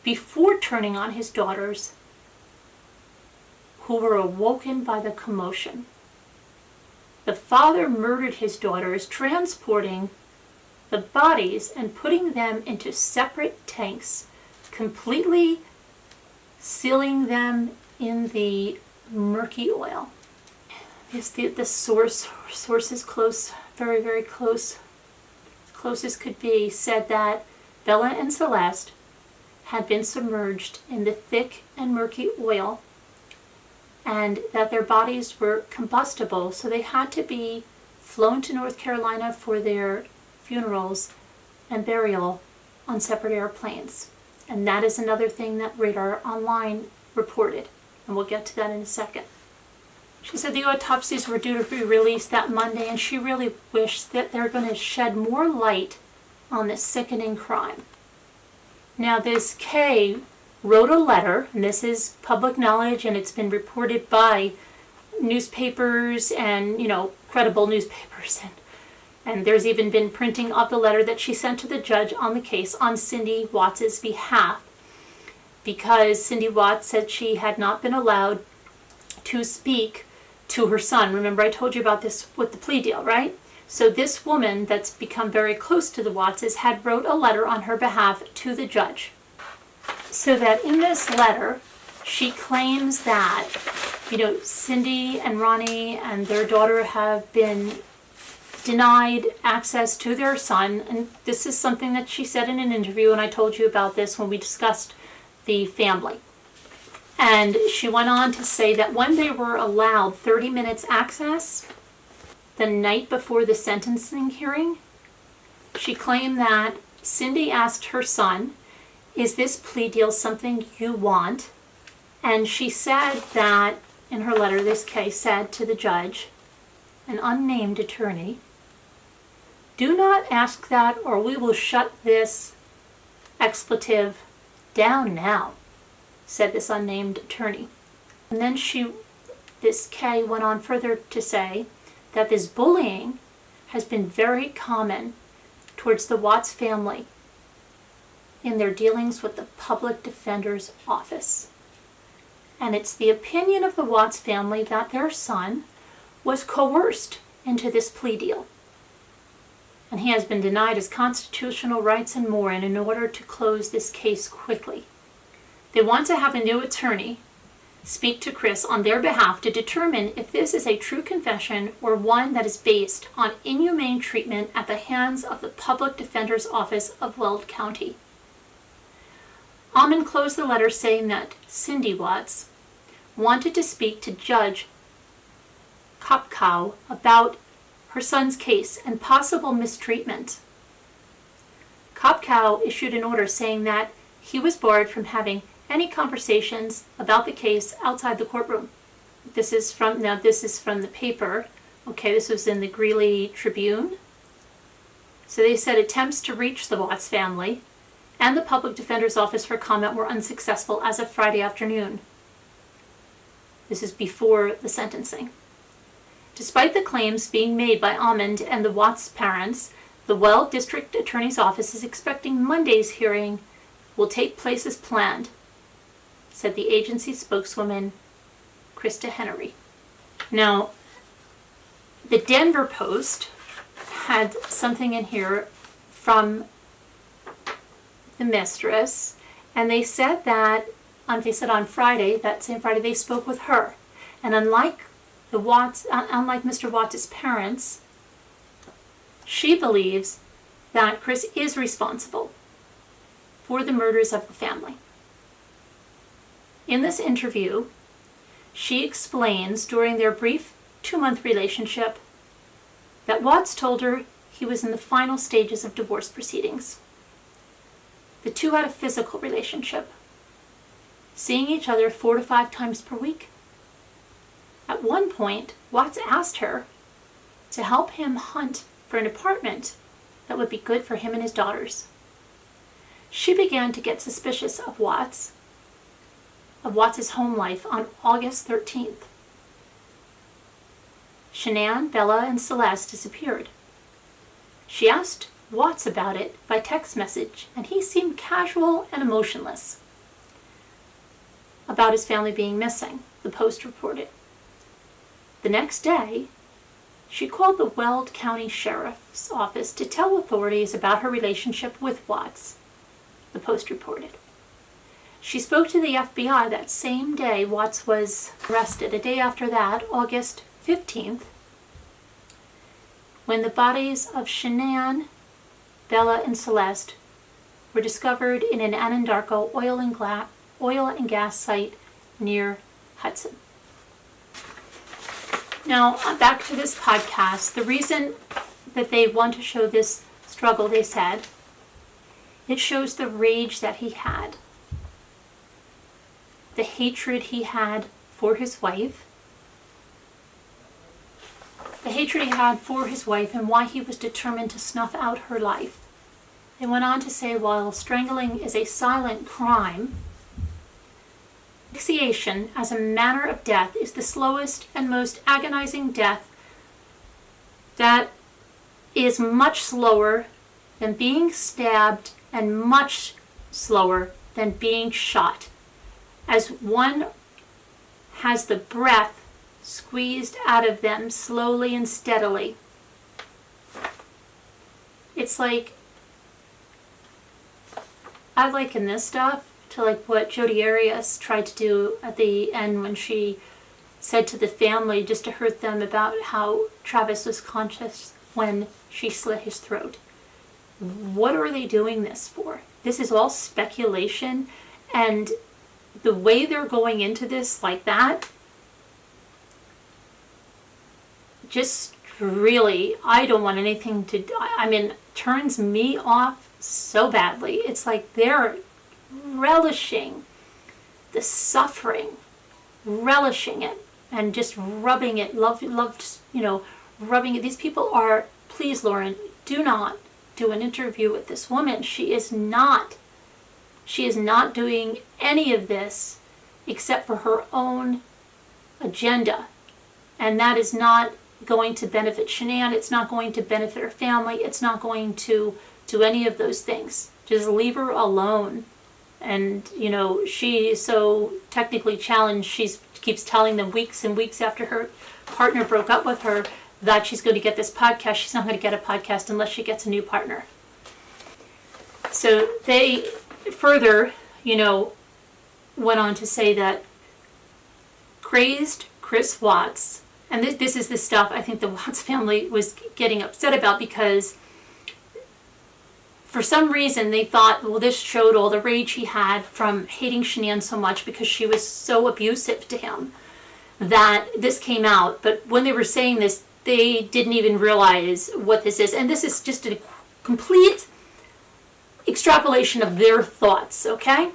before turning on his daughters, who were awoken by the commotion. The father murdered his daughters, transporting the bodies and putting them into separate tanks, completely sealing them in the murky oil. The source is close, very, very close, as close as could be, said that Bella and Celeste had been submerged in the thick and murky oil, and that their bodies were combustible, so they had to be flown to North Carolina for their funerals and burial on separate airplanes. And that is another thing that Radar Online reported, and we'll get to that in a second. She said the autopsies were due to be released that Monday, and she really wished that they're going to shed more light on this sickening crime. Now, this Kay wrote a letter, and this is public knowledge, and it's been reported by newspapers and, credible newspapers. And there's even been printing of the letter that she sent to the judge on the case on Cindy Watts' behalf, because Cindy Watts said she had not been allowed to speak to her son. Remember, I told you about this with the plea deal, right? So this woman that's become very close to the Wattses had wrote a letter on her behalf to the judge. So that in this letter, she claims that, Cindy and Ronnie and their daughter have been denied access to their son. And this is something that she said in an interview, and I told you about this when we discussed the family. And she went on to say that when they were allowed 30 minutes access the night before the sentencing hearing, she claimed that Cindy asked her son, "Is this plea deal something you want?" And she said that, in her letter, this case said to the judge, an unnamed attorney, "Do not ask that or we will shut this expletive down now," said this unnamed attorney. And then this Kay went on further to say that this bullying has been very common towards the Watts family in their dealings with the public defender's office. And it's the opinion of the Watts family that their son was coerced into this plea deal. And he has been denied his constitutional rights and more, and in order to close this case quickly, they want to have a new attorney speak to Chris on their behalf to determine if this is a true confession or one that is based on inhumane treatment at the hands of the Public Defender's Office of Weld County. Amon closed the letter saying that Cindy Watts wanted to speak to Judge Kopkow about her son's case and possible mistreatment. Kopkow issued an order saying that he was barred from having any conversations about the case outside the courtroom. This is from the paper. Okay, this was in the Greeley Tribune. So they said attempts to reach the Watts family and the Public Defender's Office for comment were unsuccessful as of Friday afternoon. This is before the sentencing. Despite the claims being made by Amon and the Watts parents, the Weld District Attorney's Office is expecting Monday's hearing will take place as planned, said the agency spokeswoman, Krista Henry. Now, the Denver Post had something in here from the mistress, and they said that on Friday, that same Friday, they spoke with her. And unlike Mr. Watts' parents, she believes that Chris is responsible for the murders of the family. In this interview, she explains during their brief 2-month relationship that Watts told her he was in the final stages of divorce proceedings. The two had a physical relationship, seeing each other 4 to 5 times per week. At one point, Watts asked her to help him hunt for an apartment that would be good for him and his daughters. She began to get suspicious of Watts' home life on August 13th. Shanann, Bella, and Celeste disappeared. She asked Watts about it by text message, and he seemed casual and emotionless about his family being missing, the Post reported. The next day, she called the Weld County Sheriff's Office to tell authorities about her relationship with Watts, the Post reported. She spoke to the FBI that same day Watts was arrested. A day after that, August 15th, when the bodies of Shanann, Bella, and Celeste were discovered in an Anadarko oil and gas site near Hudson. Now, back to this podcast. The reason that they want to show this struggle, they said, it shows the rage that he had, the hatred he had for his wife, and why he was determined to snuff out her life. They went on to say, while strangling is a silent crime, asphyxiation as a manner of death is the slowest and most agonizing death that is much slower than being stabbed and much slower than being shot, as one has the breath squeezed out of them slowly and steadily. It's like, I liken this stuff to like what Jodi Arias tried to do at the end when she said to the family, just to hurt them, about how Travis was conscious when she slit his throat. What are they doing this for? This is all speculation, and the way they're going into this like that, just really, I don't want anything to, I mean, turns me off so badly. It's like they're relishing the suffering, relishing it, and just rubbing it, rubbing it. These people are, please, Lauren, do not do an interview with this woman. She is not doing any of this except for her own agenda. And that is not going to benefit Shanann. It's not going to benefit her family. It's not going to do any of those things. Just leave her alone. And, she is so technically challenged. She keeps telling them weeks and weeks after her partner broke up with her that she's going to get this podcast. She's not going to get a podcast unless she gets a new partner. So they further, went on to say that crazed Chris Watts, and this is the stuff I think the Watts family was getting upset about, because for some reason they thought, well, this showed all the rage he had from hating Shanann so much because she was so abusive to him, that this came out. But when they were saying this, they didn't even realize what this is. And this is just a complete extrapolation of their thoughts, okay?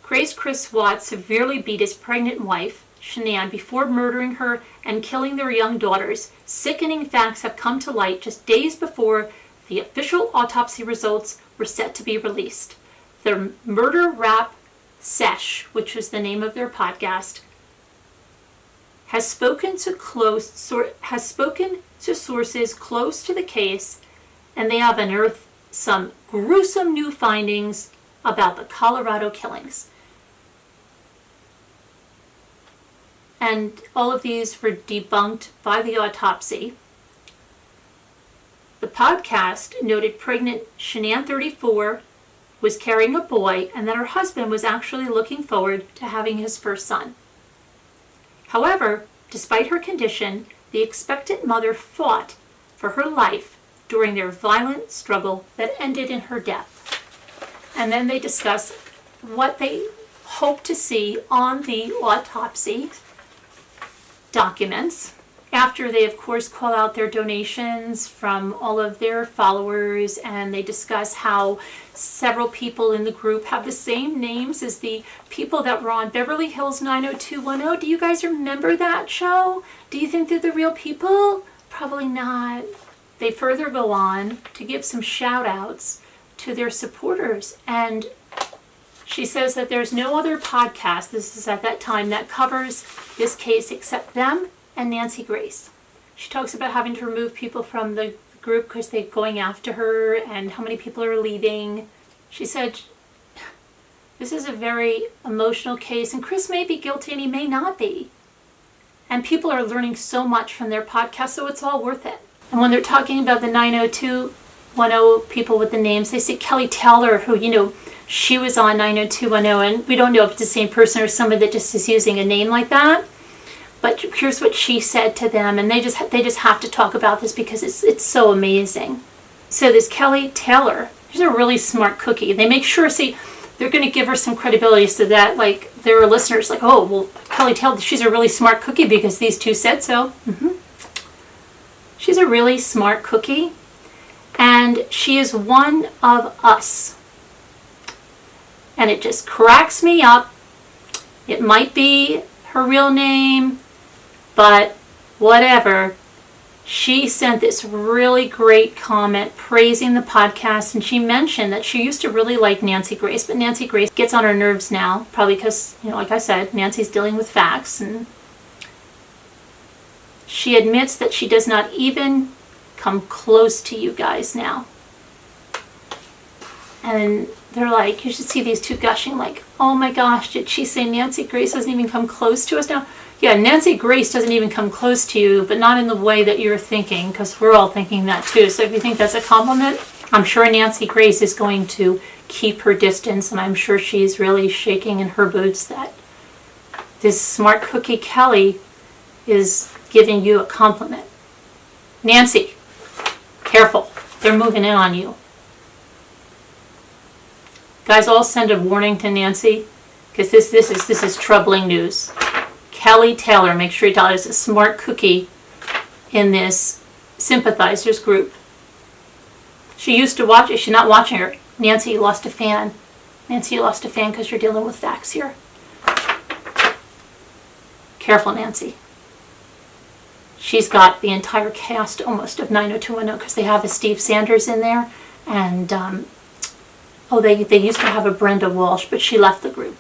Crazed Chris Watts severely beat his pregnant wife, Shanann, before murdering her and killing their young daughters. Sickening facts have come to light just days before the official autopsy results were set to be released. The Murder Rap Sesh, which was the name of their podcast, has spoken to sources close to the case, and they have unearthed some gruesome new findings about the Colorado killings. And all of these were debunked by the autopsy. The podcast noted pregnant Shanann, 34, was carrying a boy, and that her husband was actually looking forward to having his first son. However, despite her condition, the expectant mother fought for her life during their violent struggle that ended in her death. And then they discuss what they hope to see on the autopsy documents, after they, of course, call out their donations from all of their followers, and they discuss how several people in the group have the same names as the people that were on Beverly Hills 90210. Do you guys remember that show? Do you think they're the real people? Probably not. They further go on to give some shout outs to their supporters, and she says that there's no other podcast, this is at that time, that covers this case except them and Nancy Grace. She talks about having to remove people from the group because they're going after her and how many people are leaving. She said, this is a very emotional case, and Chris may be guilty and he may not be. And people are learning so much from their podcast, so it's all worth it. And when they're talking about the 90210 people with the names, they say Kelly Taylor, who, she was on 90210, and we don't know if it's the same person or somebody that just is using a name like that. But here's what she said to them, and they just have to talk about this because it's so amazing. So this Kelly Taylor, she's a really smart cookie. They make sure, they're going to give her some credibility so that, there are listeners oh, well, Kelly Taylor, she's a really smart cookie because these two said so. She's a really smart cookie, and she is one of us. And it just cracks me up. It might be her real name, but whatever. She sent this really great comment praising the podcast, and she mentioned that she used to really like Nancy Grace, but Nancy Grace gets on her nerves now, probably because, like I said, Nancy's dealing with facts, and she admits that she does not even come close to you guys now. And they're like, you should see these two gushing, oh my gosh, did she say Nancy Grace doesn't even come close to us now? Yeah, Nancy Grace doesn't even come close to you, but not in the way that you're thinking, because we're all thinking that too. So if you think that's a compliment, I'm sure Nancy Grace is going to keep her distance, and I'm sure she's really shaking in her boots that this smart cookie Kelly is giving you a compliment. Nancy, careful. They're moving in on you. Guys, I'll send a warning to Nancy. because this is troubling news. Kelly Taylor, make sure you tell her, is a smart cookie in this sympathizers group. She used to watch it. She's not watching her. Nancy, you lost a fan. Nancy, you lost a fan because you're dealing with facts here. Careful, Nancy. She's got the entire cast almost of 90210 because they have a Steve Sanders in there. And, they used to have a Brenda Walsh, but she left the group.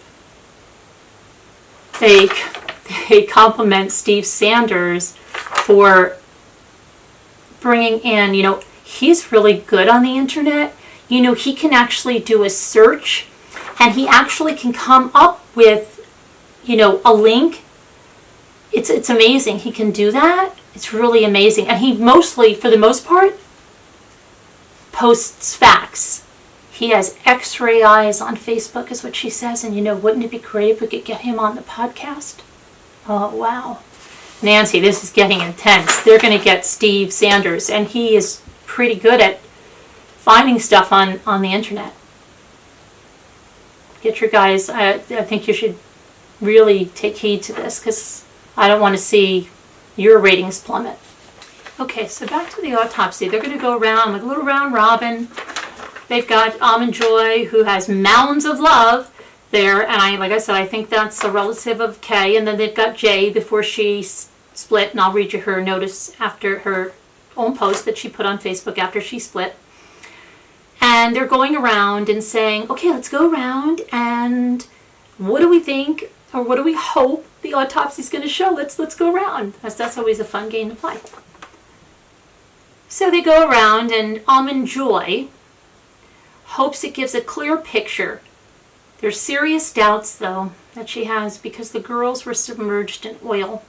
They compliment Steve Sanders for bringing in, he's really good on the internet. He can actually do a search and he actually can come up with, a link. It's amazing. He can do that. It's really amazing. And he mostly, for the most part, posts facts. He has X-ray eyes on Facebook is what she says. And wouldn't it be great if we could get him on the podcast? Oh, wow. Nancy, this is getting intense. They're going to get Steve Sanders, and he is pretty good at finding stuff on the internet. Get your guys, I think you should really take heed to this because I don't want to see your ratings plummet. Okay, so back to the autopsy. They're going to go around like a little round robin. They've got Almond Joy, who has mounds of love there, and like I said, I think that's a relative of Kay. And then they've got Jay before she split, and I'll read you her notice after her own post that she put on Facebook after she split. And they're going around and saying, okay, let's go around, and what do we think, or what do we hope the autopsy's going to show? Let's go around. That's always a fun game to play. So they go around, and Almond Joy hopes it gives a clear picture. There's serious doubts, though, that she has because the girls were submerged in oil.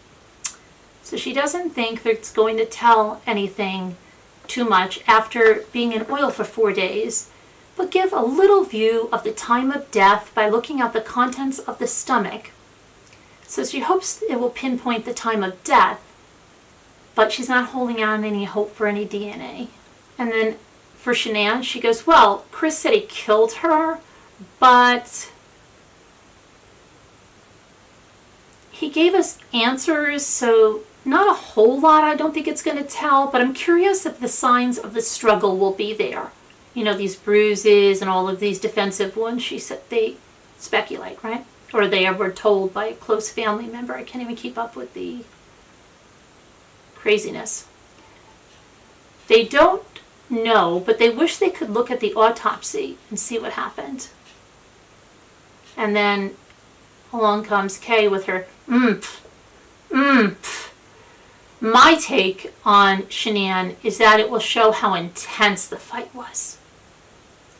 So she doesn't think that it's going to tell anything too much after being in oil for 4 days, but give a little view of the time of death by looking at the contents of the stomach. So she hopes it will pinpoint the time of death, but she's not holding out any hope for any DNA. And then for Shanann, she goes, well, Chris said he killed her, but he gave us answers, so not a whole lot I don't think it's going to tell, but I'm curious if the signs of the struggle will be there. These bruises and all of these defensive wounds, she said they speculate, right? Or they were told by a close family member. I can't even keep up with the craziness. They don't know, but they wish they could look at the autopsy and see what happened. And then along comes Kay with her, My take on Shanann is that it will show how intense the fight was.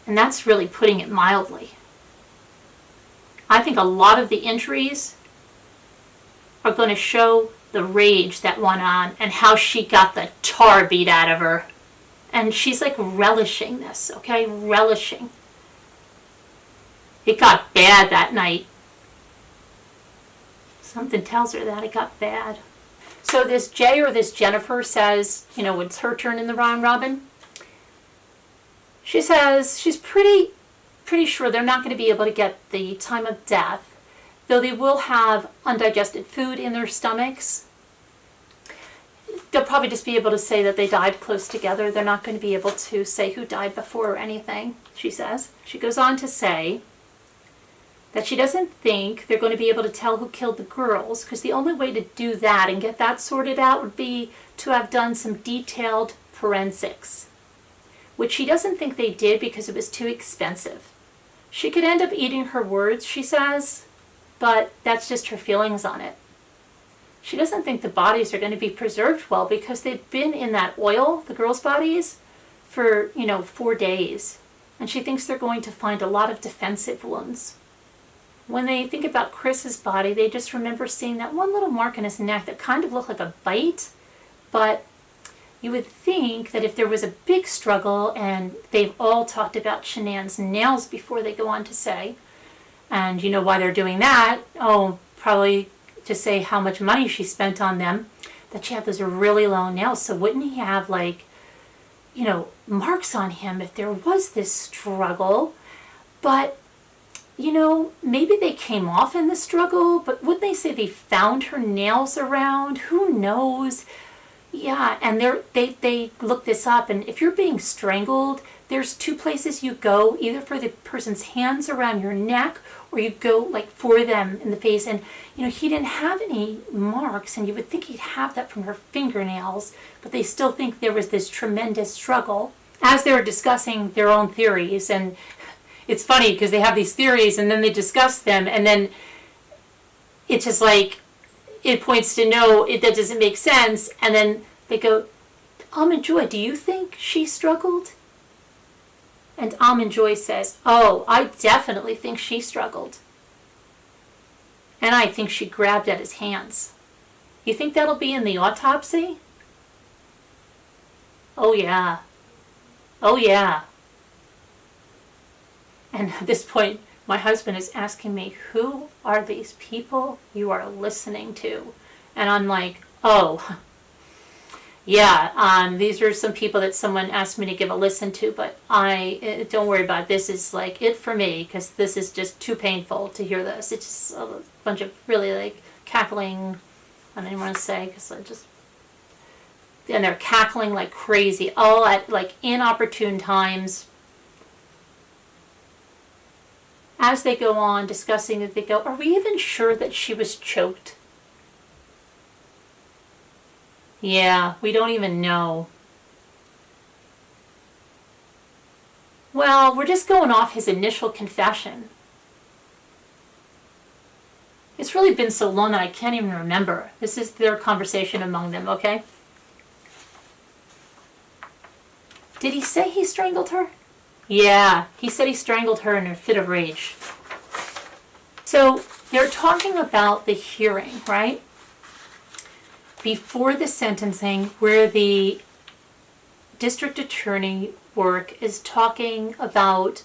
And that's really putting it mildly. I think a lot of the injuries are going to show the rage that went on and how she got the tar beat out of her. And she's like relishing this, okay? Relishing. It got bad that night. Something tells her that it got bad. So this Jay or this Jennifer says, it's her turn in the round robin. She says she's pretty sure they're not going to be able to get the time of death, though they will have undigested food in their stomachs. They'll probably just be able to say that they died close together. They're not going to be able to say who died before or anything, she says. She goes on to say that she doesn't think they're going to be able to tell who killed the girls, because the only way to do that and get that sorted out would be to have done some detailed forensics, which she doesn't think they did because it was too expensive. She could end up eating her words, she says, but that's just her feelings on it. She doesn't think the bodies are going to be preserved well because they've been in that oil, the girls' bodies, for, 4 days. And she thinks they're going to find a lot of defensive wounds. When they think about Chris's body, they just remember seeing that one little mark in his neck that kind of looked like a bite. But you would think that if there was a big struggle, and they've all talked about Shanann's nails before they go on to say, and you know why they're doing that? Oh, probably to say how much money she spent on them, that she had those really long nails. So wouldn't he have marks on him if there was this struggle? But maybe they came off in the struggle, but wouldn't they say they found her nails around? Who knows? Yeah, and they look this up, and if you're being strangled, there's two places you go, either for the person's hands around your neck, or you go like for them in the face. And he didn't have any marks, and you would think he'd have that from her fingernails, but they still think there was this tremendous struggle as they were discussing their own theories. And it's funny because they have these theories and then they discuss them, and then it's just like it points to no, that doesn't make sense. And then they go, Almond Joy, do you think she struggled? And Almond Joy says, oh, I definitely think she struggled. And I think she grabbed at his hands. You think that'll be in the autopsy? Oh yeah. Oh yeah. And at this point, my husband is asking me, who are these people you are listening to? And I'm like, oh, yeah, these are some people that someone asked me to give a listen to, but don't worry about it. This is like it for me, because this is just too painful to hear this. It's just a bunch of really like cackling, I don't even want to say, because and they're cackling like crazy, all at like inopportune times. As they go on discussing it, they go, are we even sure that she was choked? Yeah, we don't even know. Well, we're just going off his initial confession. It's really been so long that I can't even remember. This is their conversation among them, okay? Did he say he strangled her? Yeah, he said he strangled her in a fit of rage. So they're talking about the hearing, right? Before the sentencing, where the district attorney work is talking about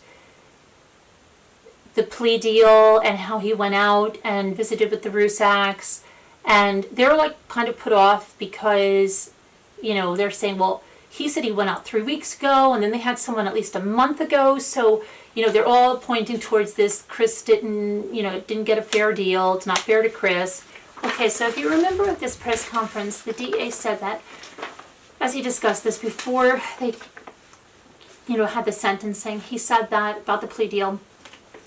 the plea deal and how he went out and visited with the Rusacks, and they're like kind of put off because they're saying, well, he said he went out 3 weeks ago, and then they had someone at least a month ago. So, they're all pointing towards this. Chris didn't get a fair deal. It's not fair to Chris. Okay, so if you remember at this press conference, the DA said that, as he discussed this before they, had the sentencing, he said that about the plea deal.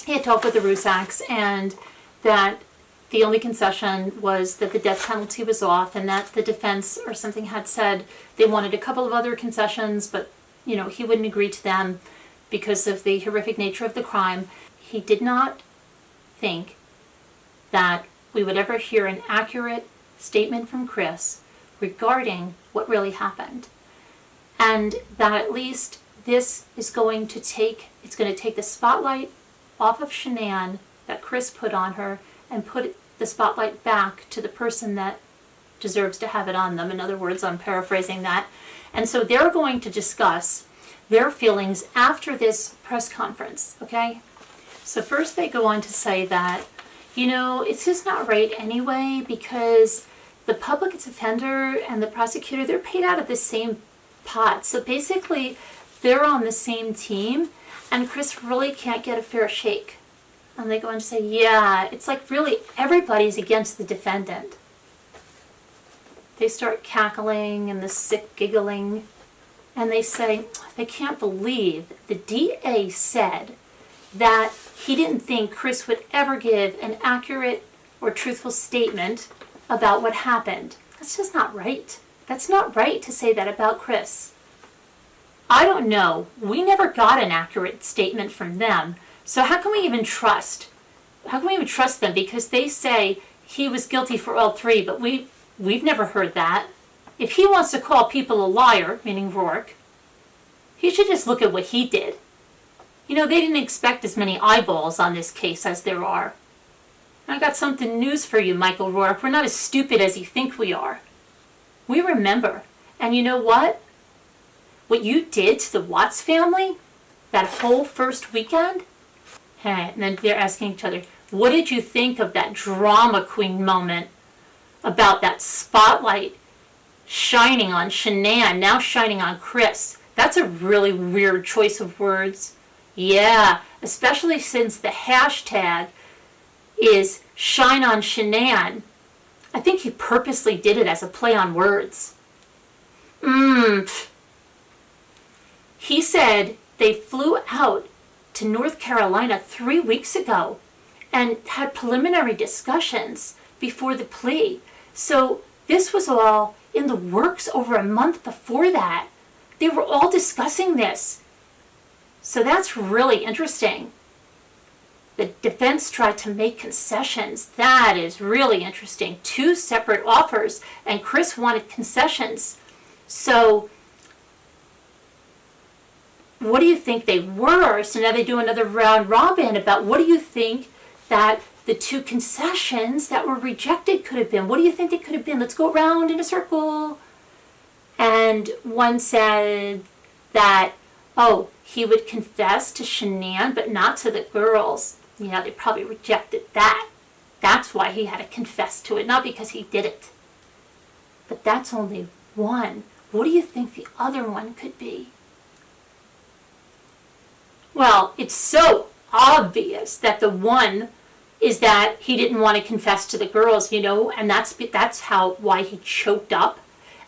He had talked with the Rusacks, and that the only concession was that the death penalty was off, and that the defense or something had said they wanted a couple of other concessions, but, he wouldn't agree to them because of the horrific nature of the crime. He did not think that we would ever hear an accurate statement from Chris regarding what really happened. And that at least this is going to take the spotlight off of Shanann that Chris put on her and put the spotlight back to the person that deserves to have it on them. In other words, I'm paraphrasing that. And so they're going to discuss their feelings after this press conference, okay? So first they go on to say that, it's just not right anyway, because the public defender and the prosecutor, they're paid out of the same pot. So basically, they're on the same team, and Chris really can't get a fair shake. And they go on to say, yeah, it's like really everybody's against the defendant. They start cackling and the sick giggling, and they say they can't believe the DA said that he didn't think Chris would ever give an accurate or truthful statement about what happened. That's just not right. That's not right to say that about Chris. I don't know. We never got an accurate statement from them. So how can we even trust? How can we even trust them? Because they say he was guilty for all three, but we've never heard that. If he wants to call people a liar, meaning Rourke, he should just look at what he did. They didn't expect as many eyeballs on this case as there are. I got something news for you, Michael Rourke. We're not as stupid as you think we are. We remember. And you know what? What you did to the Watts family, that whole first weekend? And then they're asking each other, what did you think of that drama queen moment about that spotlight shining on Shanann, now shining on Chris? That's a really weird choice of words. Yeah, especially since the hashtag is Shine on Shanann. I think he purposely did it as a play on words. He said they flew out to North Carolina 3 weeks ago and had preliminary discussions before the plea. So this was all in the works over a month before that. They were all discussing this. So that's really interesting. The defense tried to make concessions. That is really interesting. 2 separate offers, and Chris wanted concessions. So what do you think they were? So now they do another round robin about what do you think that the 2 concessions that were rejected could have been. What do you think they could have been? Let's go around in a circle. And one said that, oh, he would confess to Shanann, but not to the girls. Yeah, they probably rejected that. That's why he had to confess to it, not because he did it. But that's only one. What do you think the other one could be? Well, it's so obvious that the one is that he didn't want to confess to the girls, and that's why he choked up.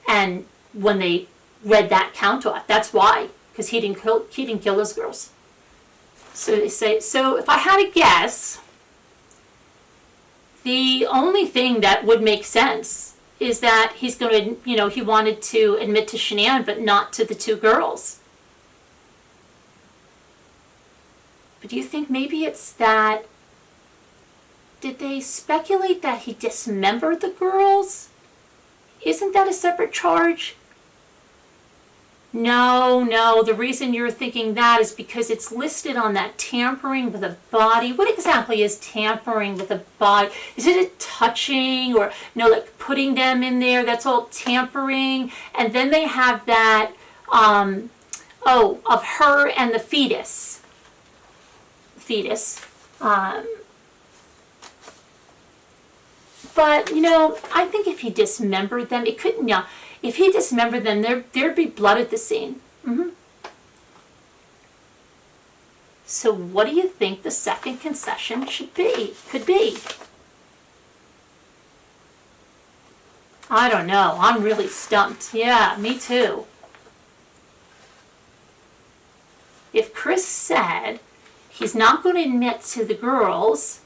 And when they read that count off, that's why, because he didn't kill those girls. So they say, so if I had to guess, the only thing that would make sense is that he's going to, he wanted to admit to Shanann, but not to the 2 girls. But do you think maybe it's that, did they speculate that he dismembered the girls? Isn't that a separate charge? No, the reason you're thinking that is because it's listed on that tampering with a body. What exactly is tampering with a body? Is it a touching or, like putting them in there? That's all tampering. And then they have that, of her and the fetus. But, I think if he dismembered them, it couldn't, if he dismembered them, there'd be blood at the scene. So what do you think the second concession could be? I don't know. I'm really stumped. Yeah, me too. If Chris said he's not going to admit to the girls,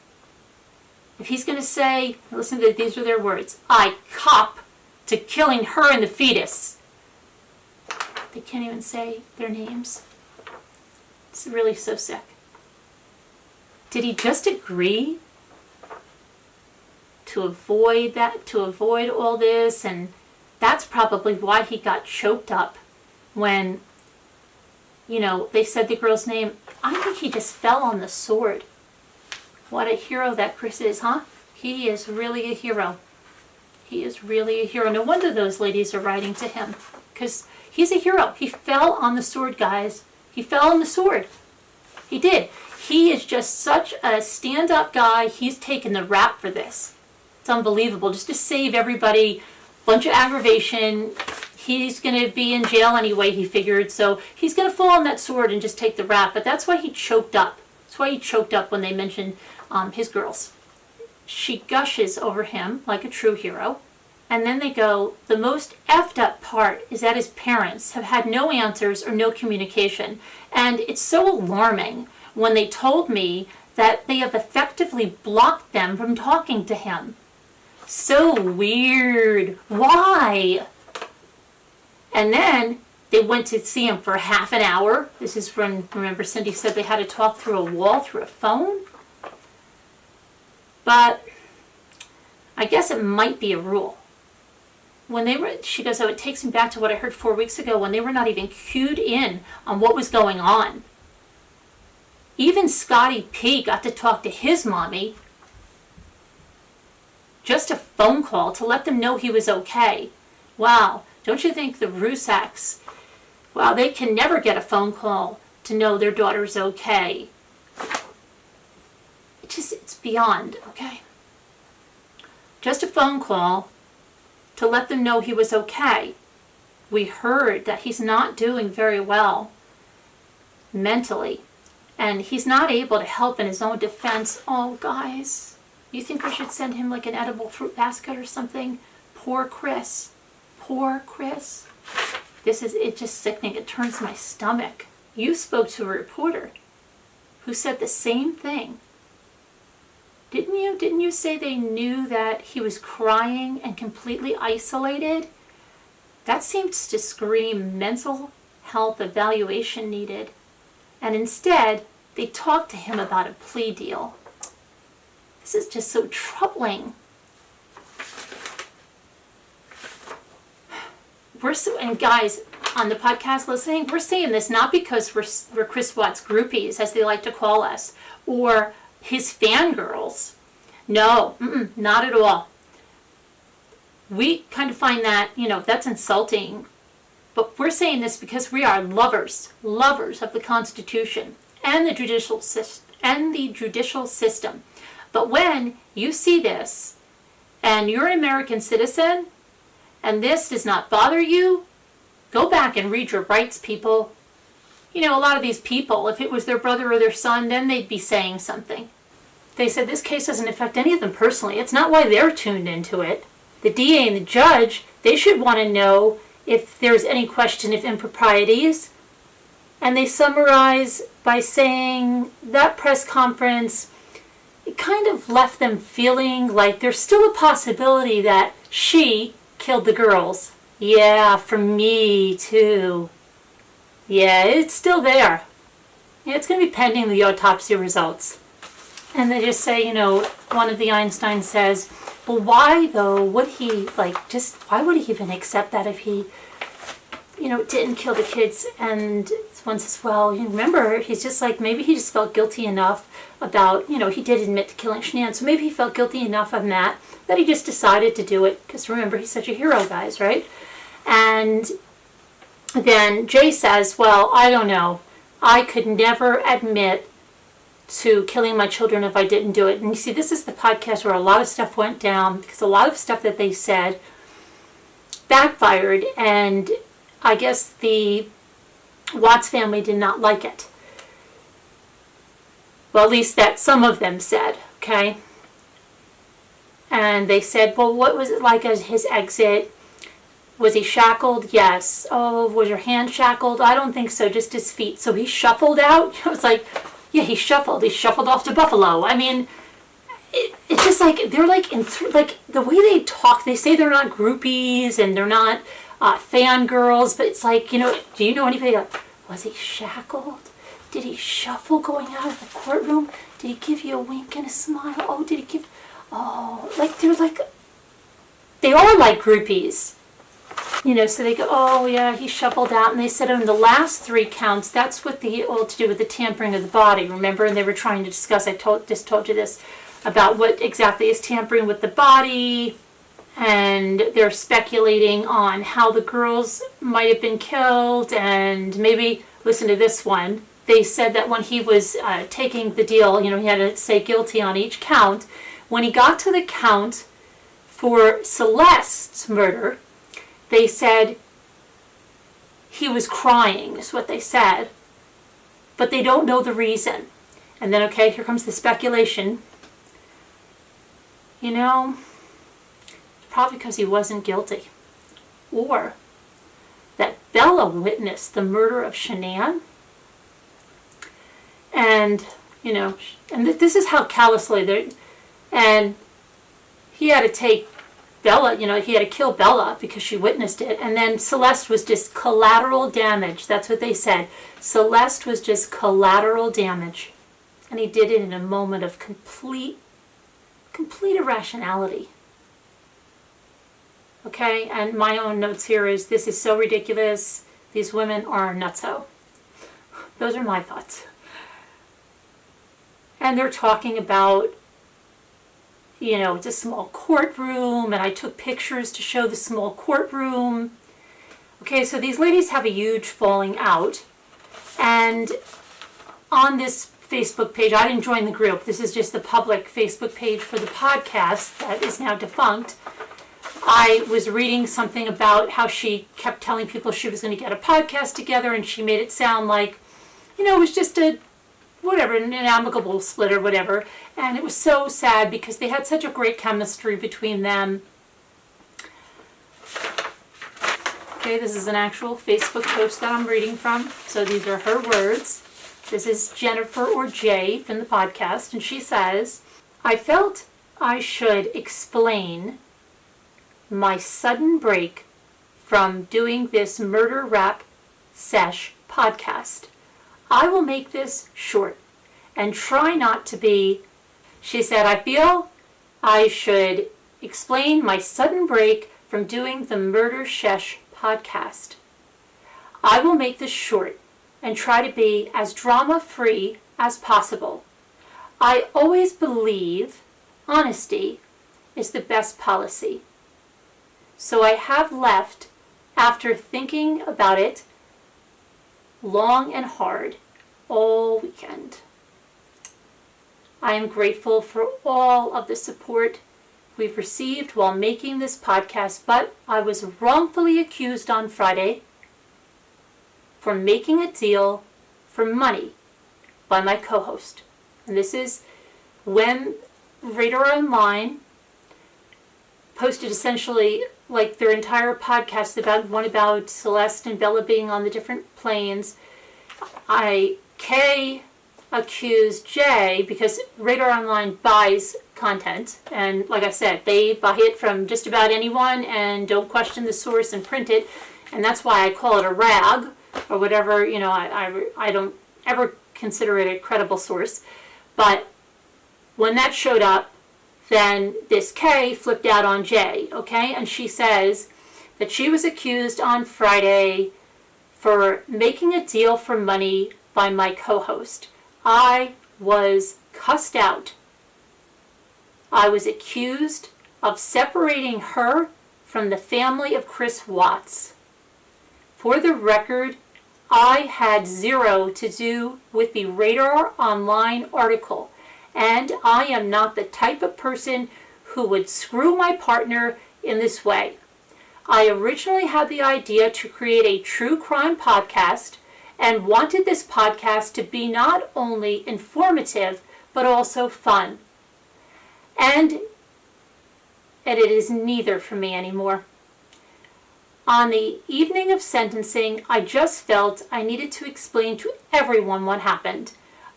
if he's going to say, listen to these are their words, I cop to killing her and the fetus. They can't even say their names. It's really so sick. Did he just agree to avoid all this? And that's probably why he got choked up when, they said the girl's name. I think he just fell on the sword. What a hero that Chris is, huh? He is really a hero. He is really a hero. No wonder those ladies are writing to him, because he's a hero. He fell on the sword, guys. He fell on the sword. He did. He is just such a stand-up guy. He's taken the rap for this. It's unbelievable. Just to save everybody, bunch of aggravation. He's going to be in jail anyway, he figured. So he's going to fall on that sword and just take the rap. But that's why he choked up. That's why he choked up when they mentioned his girls. She gushes over him like a true hero. And then they go, the most effed up part is that his parents have had no answers or no communication. And it's so alarming when they told me that they have effectively blocked them from talking to him. So weird. Why? And then they went to see him for half an hour. This is when, remember, Cindy said they had to talk through a wall, through a phone? But I guess it might be a rule. She goes, it takes me back to what I heard 4 weeks ago when they were not even cued in on what was going on. Even Scotty P got to talk to his mommy. Just a phone call to let them know he was okay. Wow, don't you think the Rusaks, wow, they can never get a phone call to know their daughter's okay. It's beyond, okay? Just a phone call to let them know he was okay. We heard that he's not doing very well mentally. And he's not able to help in his own defense. Oh, guys, you think I should send him like an edible fruit basket or something? Poor Chris. Poor Chris. It's just sickening. It turns my stomach. You spoke to a reporter who said the same thing. Didn't you? Didn't you say they knew that he was crying and completely isolated? That seems to scream mental health evaluation needed. And instead, they talked to him about a plea deal. This is just so troubling. And guys, on the podcast listening, we're saying this not because we're Chris Watts groupies, as they like to call us, or his fangirls. No, not at all. We kind of find that, that's insulting. But we're saying this because we are lovers of the Constitution and the judicial system. But when you see this, and you're an American citizen, and this does not bother you, go back and read your rights, people. A lot of these people, if it was their brother or their son, then they'd be saying something. They said this case doesn't affect any of them personally. It's not why they're tuned into it. The DA and the judge, they should want to know if there's any question of improprieties. And they summarize by saying that press conference, it kind of left them feeling like there's still a possibility that she killed the girls. Yeah, for me too. Yeah, it's still there. Yeah, it's going to be pending the autopsy results. And they just say, one of the Einsteins says, well, why though would he why would he even accept that if he didn't kill the kids? And one says, well, remember, he's just maybe he just felt guilty enough about, he did admit to killing Shanann, so maybe he felt guilty enough on that he just decided to do it, because remember, he's such a hero, guys, right? And then Jay says, well, I don't know. I could never admit to killing my children if I didn't do it. And you see, this is the podcast where a lot of stuff went down, because a lot of stuff that they said backfired, and I guess the Watts family did not like it. Well, at least that some of them said, okay? And they said, well, what was it like as his exit? Was he shackled? Yes. Oh, was your hand shackled? I don't think so, just his feet. So he shuffled out? It's yeah, he shuffled. He shuffled off to Buffalo. I mean, it's just they're the way they talk, they say they're not groupies and they're not fangirls, but it's do you know anybody was he shackled? Did he shuffle going out of the courtroom? Did he give you a wink and a smile? Oh, did he give, they are like groupies. So they go, oh yeah, he shuffled out. And they said in the last 3 counts, that's what all to do with the tampering of the body, remember? And they were trying to discuss, just told you this, about what exactly is tampering with the body. And they're speculating on how the girls might have been killed. And maybe, listen to this one. They said that when he was taking the deal, he had to say guilty on each count. When he got to the count for Celeste's murder, they said he was crying, is what they said. But they don't know the reason. And then, okay, here comes the speculation. Probably because he wasn't guilty. Or that Bella witnessed the murder of Shanann. And, and this is how callously and he had to take Bella, he had to kill Bella because she witnessed it. And then Celeste was just collateral damage. That's what they said. Celeste was just collateral damage. And he did it in a moment of complete irrationality. Okay, and my own notes here is, this is so ridiculous. These women are nutso. Those are my thoughts. And they're talking about, it's a small courtroom, and I took pictures to show the small courtroom. Okay, so these ladies have a huge falling out. And on this Facebook page, I didn't join the group. This is just the public Facebook page for the podcast that is now defunct. I was reading something about how she kept telling people she was going to get a podcast together, and she made it sound like, it was just a whatever, an amicable split or whatever. And it was so sad because they had such a great chemistry between them. Okay, this is an actual Facebook post that I'm reading from. So these are her words. This is Jennifer or Jay from the podcast, and she says, I felt I should explain my sudden break from doing this murder rap sesh podcast. I will make this short and try not to be, she said, I feel I should explain my sudden break from doing the murder sesh podcast. I will make this short and try to be as drama-free as possible. I always believe honesty is the best policy. So I have left after thinking about it long and hard all weekend. I am grateful for all of the support we've received while making this podcast, but I was wrongfully accused on Friday for making a deal for money by my co-host. And this is when Radar Online posted essentially like their entire podcast about one about Celeste and Bella being on the different planes. Kay accused Jay because Radar Online buys content, and like I said, they buy it from just about anyone and don't question the source and print it, and that's why I call it a rag or whatever. You know, I don't ever consider it a credible source. But when that showed up, then this Kay flipped out on Jay, okay? And she says that she was accused on Friday for making a deal for money by my co-host. I was cussed out. I was accused of separating her from the family of Chris Watts. For the record, I had zero to do with the Radar Online article, and I am not the type of person who would screw my partner in this way. I originally had the idea to create a true crime podcast and wanted this podcast to be not only informative, but also fun. And it is neither for me anymore. On the evening of sentencing, I just felt I needed to explain to everyone what happened.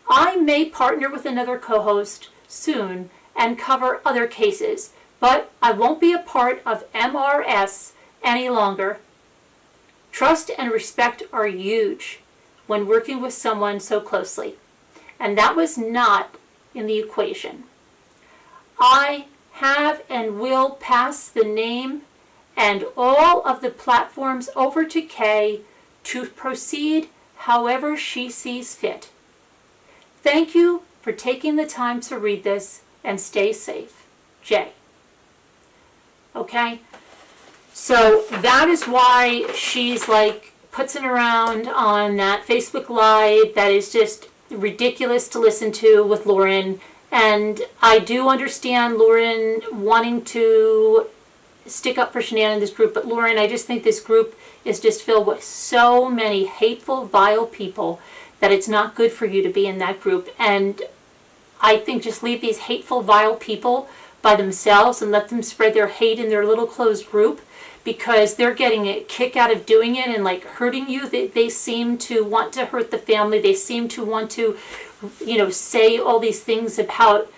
I may partner with another co-host soon and cover other cases, but I won't be a part of MRS any longer. Trust and respect are huge when working with someone so closely, and that was not in the equation. I have and will pass the name and all of the platforms over to Kay to proceed however she sees fit. Thank you for taking the time to read this, and stay safe. Jay. Okay? So that is why she's like putzing around on that Facebook Live that is just ridiculous to listen to with Lauren. And I do understand Lauren wanting to stick up for Shanann in this group, but Lauren, I just think this group is just filled with so many hateful, vile people that it's not good for you to be in that group. And I think just leave these hateful, vile people by themselves and let them spread their hate in their little closed group, because they're getting a kick out of doing it and like hurting you. They seem to want to hurt the family. They seem to want to, say all these things about,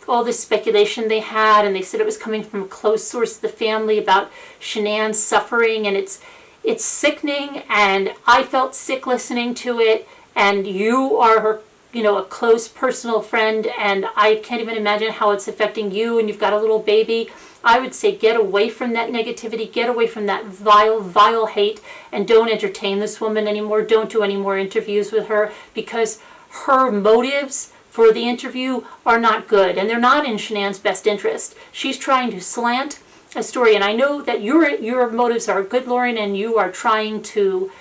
all this speculation they had, and they said it was coming from a close source of the family about Shanann's suffering, and it's sickening, and I felt sick listening to it, and you are her, a close personal friend, and I can't even imagine how it's affecting you, and you've got a little baby. I would say get away from that negativity, get away from that vile, vile hate, and don't entertain this woman anymore. Don't do any more interviews with her, because her motives for the interview are not good, and they're not in Shanann's best interest. She's trying to slant a story, and I know that your motives are good, Lauren, and you are trying to,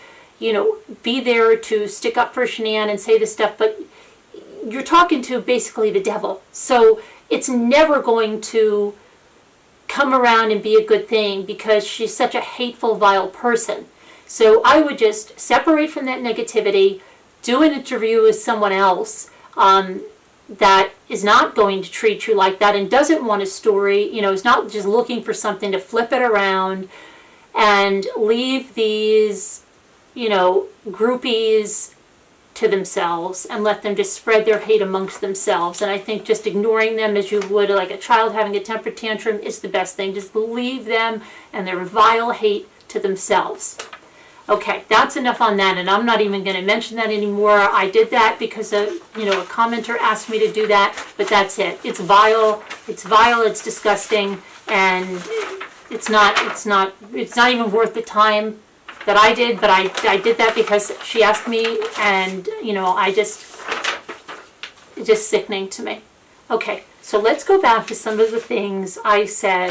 be there to stick up for Shanann and say this stuff, but you're talking to basically the devil. So it's never going to come around and be a good thing, because she's such a hateful, vile person. So I would just separate from that negativity, do an interview with someone else, that is not going to treat you like that and doesn't want a story, is not just looking for something to flip it around and leave these, groupies to themselves and let them just spread their hate amongst themselves. And I think just ignoring them as you would like a child having a temper tantrum is the best thing. Just leave them and their vile hate to themselves. Okay, that's enough on that, and I'm not even going to mention that anymore. I did that because a commenter asked me to do that, but that's it. It's vile, it's disgusting, and it's not even worth the time that I did, but I did that because she asked me, and it's just sickening to me. Okay, so let's go back to some of the things I said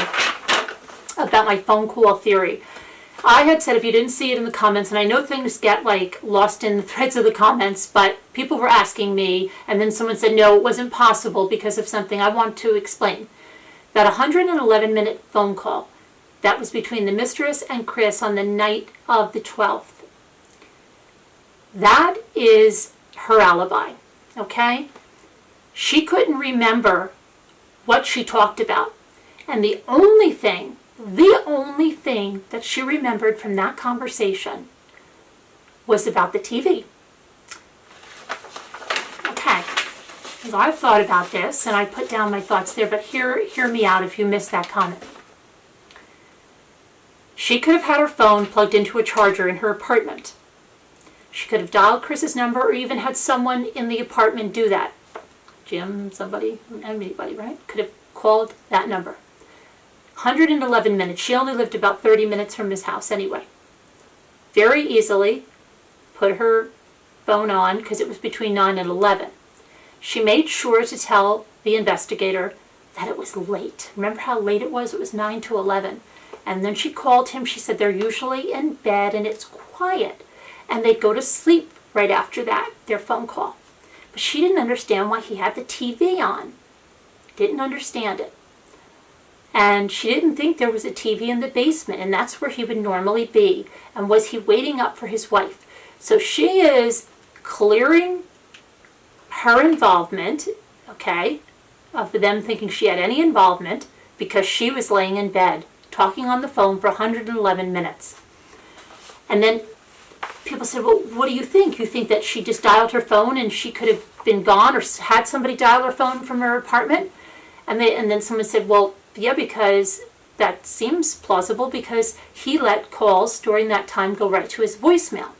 about my phone call theory. I had said, if you didn't see it in the comments, and I know things get lost in the threads of the comments, but people were asking me, and then someone said, no, it wasn't possible because of something I want to explain. That 111-minute phone call, that was between the mistress and Chris on the night of the 12th. That is her alibi, okay? She couldn't remember what she talked about. And the only thing that she remembered from that conversation was about the TV. Okay, so I've thought about this and I put down my thoughts there, but hear me out if you missed that comment. She could have had her phone plugged into a charger in her apartment. She could have dialed Chris's number or even had someone in the apartment do that. Jim, somebody, anybody, right? Could have called that number. 111 minutes. She only lived about 30 minutes from his house anyway. Very easily put her phone on because it was between 9 and 11. She made sure to tell the investigator that it was late. Remember how late it was? It was 9 to 11. And then she called him. She said they're usually in bed and it's quiet. And they go to sleep right after that, their phone call. But she didn't understand why he had the TV on. Didn't understand it. And she didn't think there was a TV in the basement, and that's where he would normally be. And was he waiting up for his wife? So she is clearing her involvement, okay, of them thinking she had any involvement because she was laying in bed, talking on the phone for 111 minutes. And then people said, well, what do you think? You think that she just dialed her phone and she could have been gone or had somebody dial her phone from her apartment? And then someone said, well, yeah, because that seems plausible because he let calls during that time go right to his voicemail.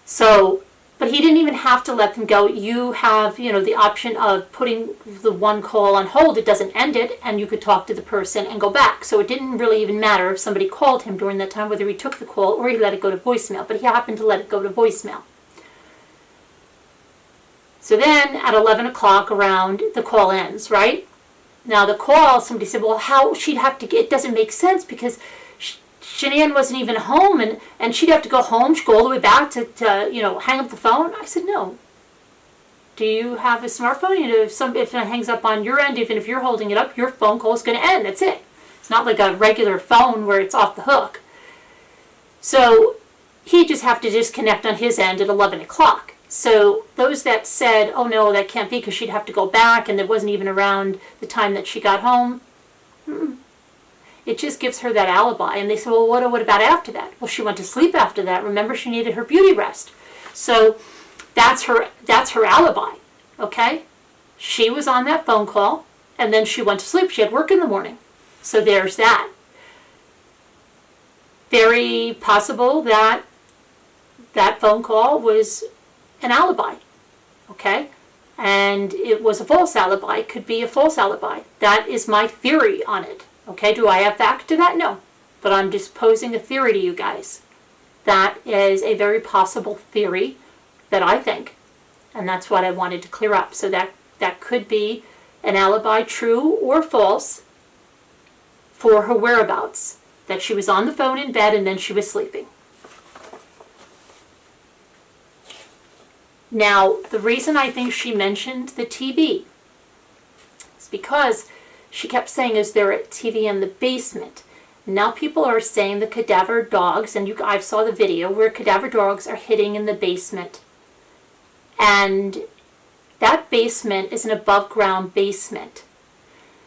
So, but he didn't even have to let them go. You have, the option of putting the one call on hold. It doesn't end it, and you could talk to the person and go back. So it didn't really even matter if somebody called him during that time, whether he took the call or he let it go to voicemail. But he happened to let it go to voicemail. So then at 11 o'clock around, the call ends, right? Now the call, somebody said, well, how she'd have to get, it doesn't make sense because Shanann wasn't even home and she'd have to go home. She'd go all the way back to hang up the phone. I said, no. Do you have a smartphone? If it hangs up on your end, even if you're holding it up, your phone call is going to end. That's it. It's not like a regular phone where it's off the hook. So he'd just have to disconnect on his end at 11 o'clock. So those that said, oh no, that can't be because she'd have to go back and it wasn't even around the time that she got home, it just gives her that alibi. And they said, well, what about after that? Well, she went to sleep after that. Remember, she needed her beauty rest. So that's her alibi, okay? She was on that phone call and then she went to sleep. She had work in the morning. So there's that. Very possible that that phone call was an alibi, okay? And it was a false alibi. It could be a false alibi. That is my theory on it, okay? Do I have fact to that? No. But I'm just posing a theory to you guys. That is a very possible theory that I think, and that's what I wanted to clear up. So that could be an alibi, true or false, for her whereabouts, that she was on the phone in bed and then she was sleeping. Now, the reason I think she mentioned the TV is because she kept saying, is there a TV in the basement? Now people are saying the cadaver dogs, and I saw the video where cadaver dogs are hitting in the basement And that basement is an above ground basement.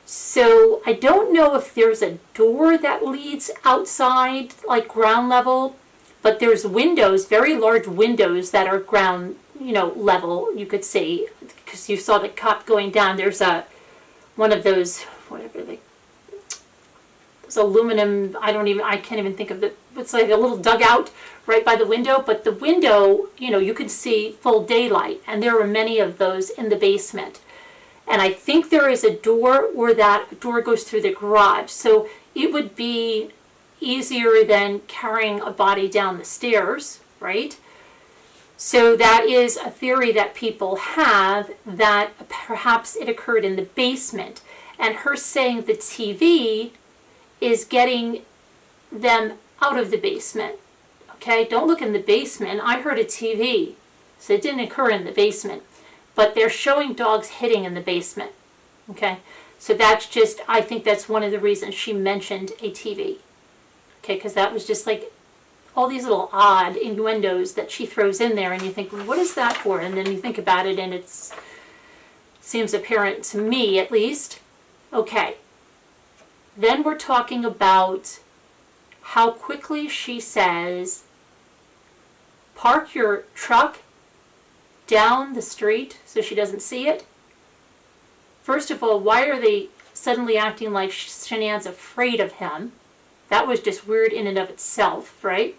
So I don't know if there's a door that leads outside, like ground level, but there's windows, very large windows that are ground, level, you could see, because you saw the cop going down. There's one of those, those aluminum, I can't even think of it's like a little dugout right by the window, but the window, you could see full daylight, and there were many of those in the basement. And I think there is a door, or that door goes through the garage. So it would be easier than carrying a body down the stairs, right? So that is a theory that people have, that perhaps it occurred in the basement. And her saying the TV is getting them out of the basement. Okay, don't look in the basement. I heard a TV, so it didn't occur in the basement. But they're showing dogs hitting in the basement. Okay, so that's just, I think that's one of the reasons she mentioned a TV. Okay, because that was just like all these little odd innuendos that she throws in there, and you think, well, what is that for? And then you think about it, and it seems apparent to me, at least. Okay, then we're talking about how quickly she says, park your truck down the street so she doesn't see it. First of all, why are they suddenly acting like Shanann's afraid of him? That was just weird in and of itself, right?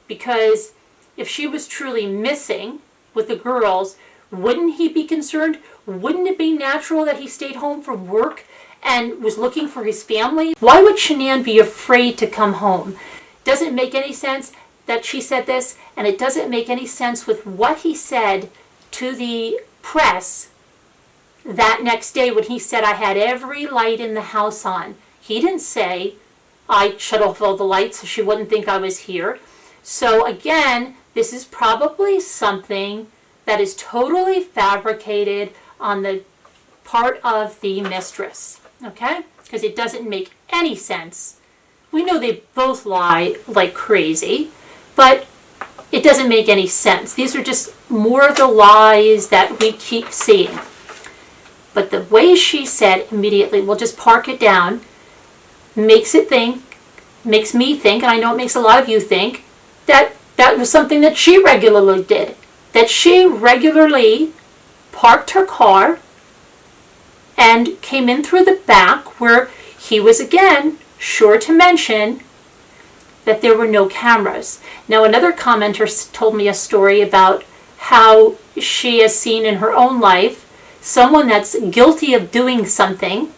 Because if she was truly missing with the girls, wouldn't he be concerned? Wouldn't it be natural that he stayed home from work and was looking for his family? Why would Shanann be afraid to come home? Doesn't make any sense that she said this, and it doesn't make any sense with what he said to the press that next day when he said, I had every light in the house on. He didn't say, I shut off all the lights so she wouldn't think I was here. So again, this is probably something that is totally fabricated on the part of the mistress, okay? Because it doesn't make any sense. We know they both lie like crazy, but it doesn't make any sense. These are just more of the lies that we keep seeing. But the way she said immediately, we'll just park it down, makes me think, and I know it makes a lot of you think, that that was something that she regularly did. That she regularly parked her car and came in through the back, where he was again sure to mention that there were no cameras. Now, another commenter told me a story about how she has seen in her own life someone that's guilty of doing something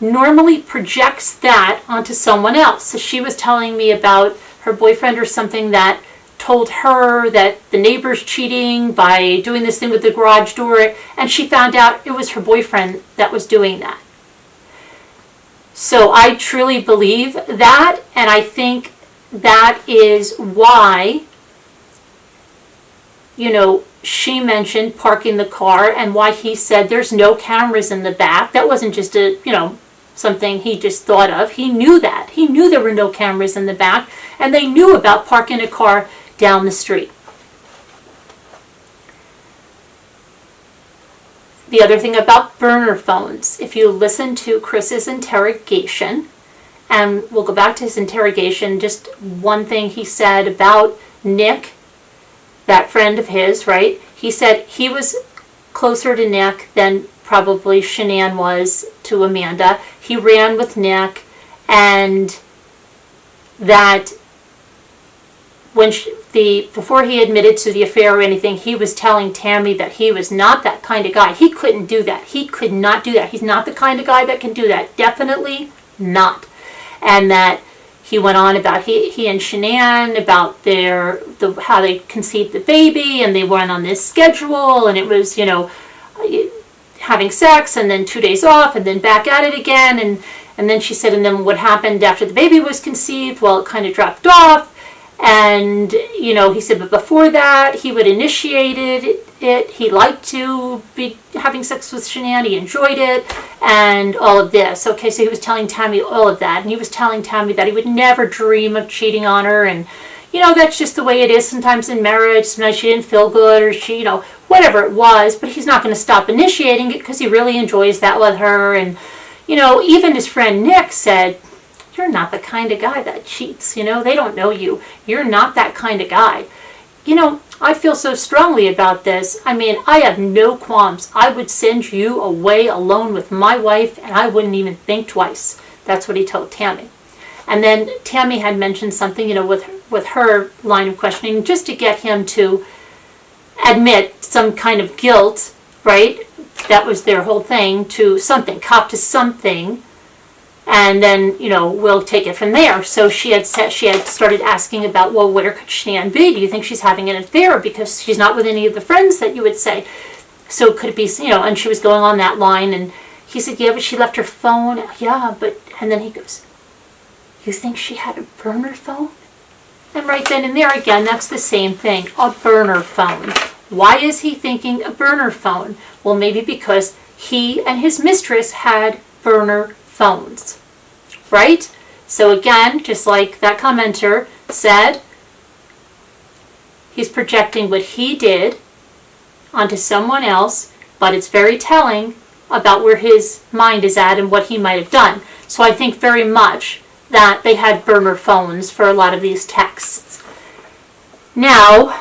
normally projects that onto someone else. So she was telling me about her boyfriend or something that told her that the neighbor's cheating by doing this thing with the garage door, and she found out it was her boyfriend that was doing that. So I truly believe that, and I think that is why, she mentioned parking the car, and why he said there's no cameras in the back. That wasn't just something he just thought of. He knew that. He knew there were no cameras in the back, and they knew about parking a car down the street. The other thing about burner phones, if you listen to Chris's interrogation, and we'll go back to his interrogation, just one thing he said about Nick, that friend of his, right? He said he was closer to Nick than probably Shanann was to Amanda. He ran with Nick, and that when before he admitted to the affair or anything, he was telling Tammy that he was not that kind of guy. He couldn't do that. He could not do that. He's not the kind of guy that can do that. Definitely not. And that he went on about he and Shanann about how they conceived the baby, and they went on this schedule, and it was having sex and then 2 days off and then back at it again, and then she said, and then what happened after the baby was conceived? Well, it kind of dropped off. And, he said, but before that, he would initiate it. He liked to be having sex with Shanann. He enjoyed it, and all of this. Okay, so he was telling Tammy all of that. And he was telling Tammy that he would never dream of cheating on her. And, that's just the way it is sometimes in marriage. Sometimes she didn't feel good, or she, whatever it was, but he's not going to stop initiating it because he really enjoys that with her. And, even his friend Nick said, you're not the kind of guy that cheats, they don't know you. You're not that kind of guy. I feel so strongly about this. I mean, I have no qualms. I would send you away alone with my wife, and I wouldn't even think twice. That's what he told Tammy. And then Tammy had mentioned something, with her line of questioning, just to get him to admit some kind of guilt, right? That was their whole thing, to something, cop to something. And then, we'll take it from there. So she had started asking about, well, where could Shanann be? Do you think she's having an affair because she's not with any of the friends that you would say? So could it be, and she was going on that line, and he said, yeah, but she left her phone. Yeah, but, and then he goes, you think she had a burner phone? And right then and there again, that's the same thing, a burner phone. Why is he thinking a burner phone? Well, maybe because he and his mistress had burner phones, right? So again, just like that commenter said, he's projecting what he did onto someone else, but it's very telling about where his mind is at and what he might have done. So I think very much that they had burner phones for a lot of these texts. Now,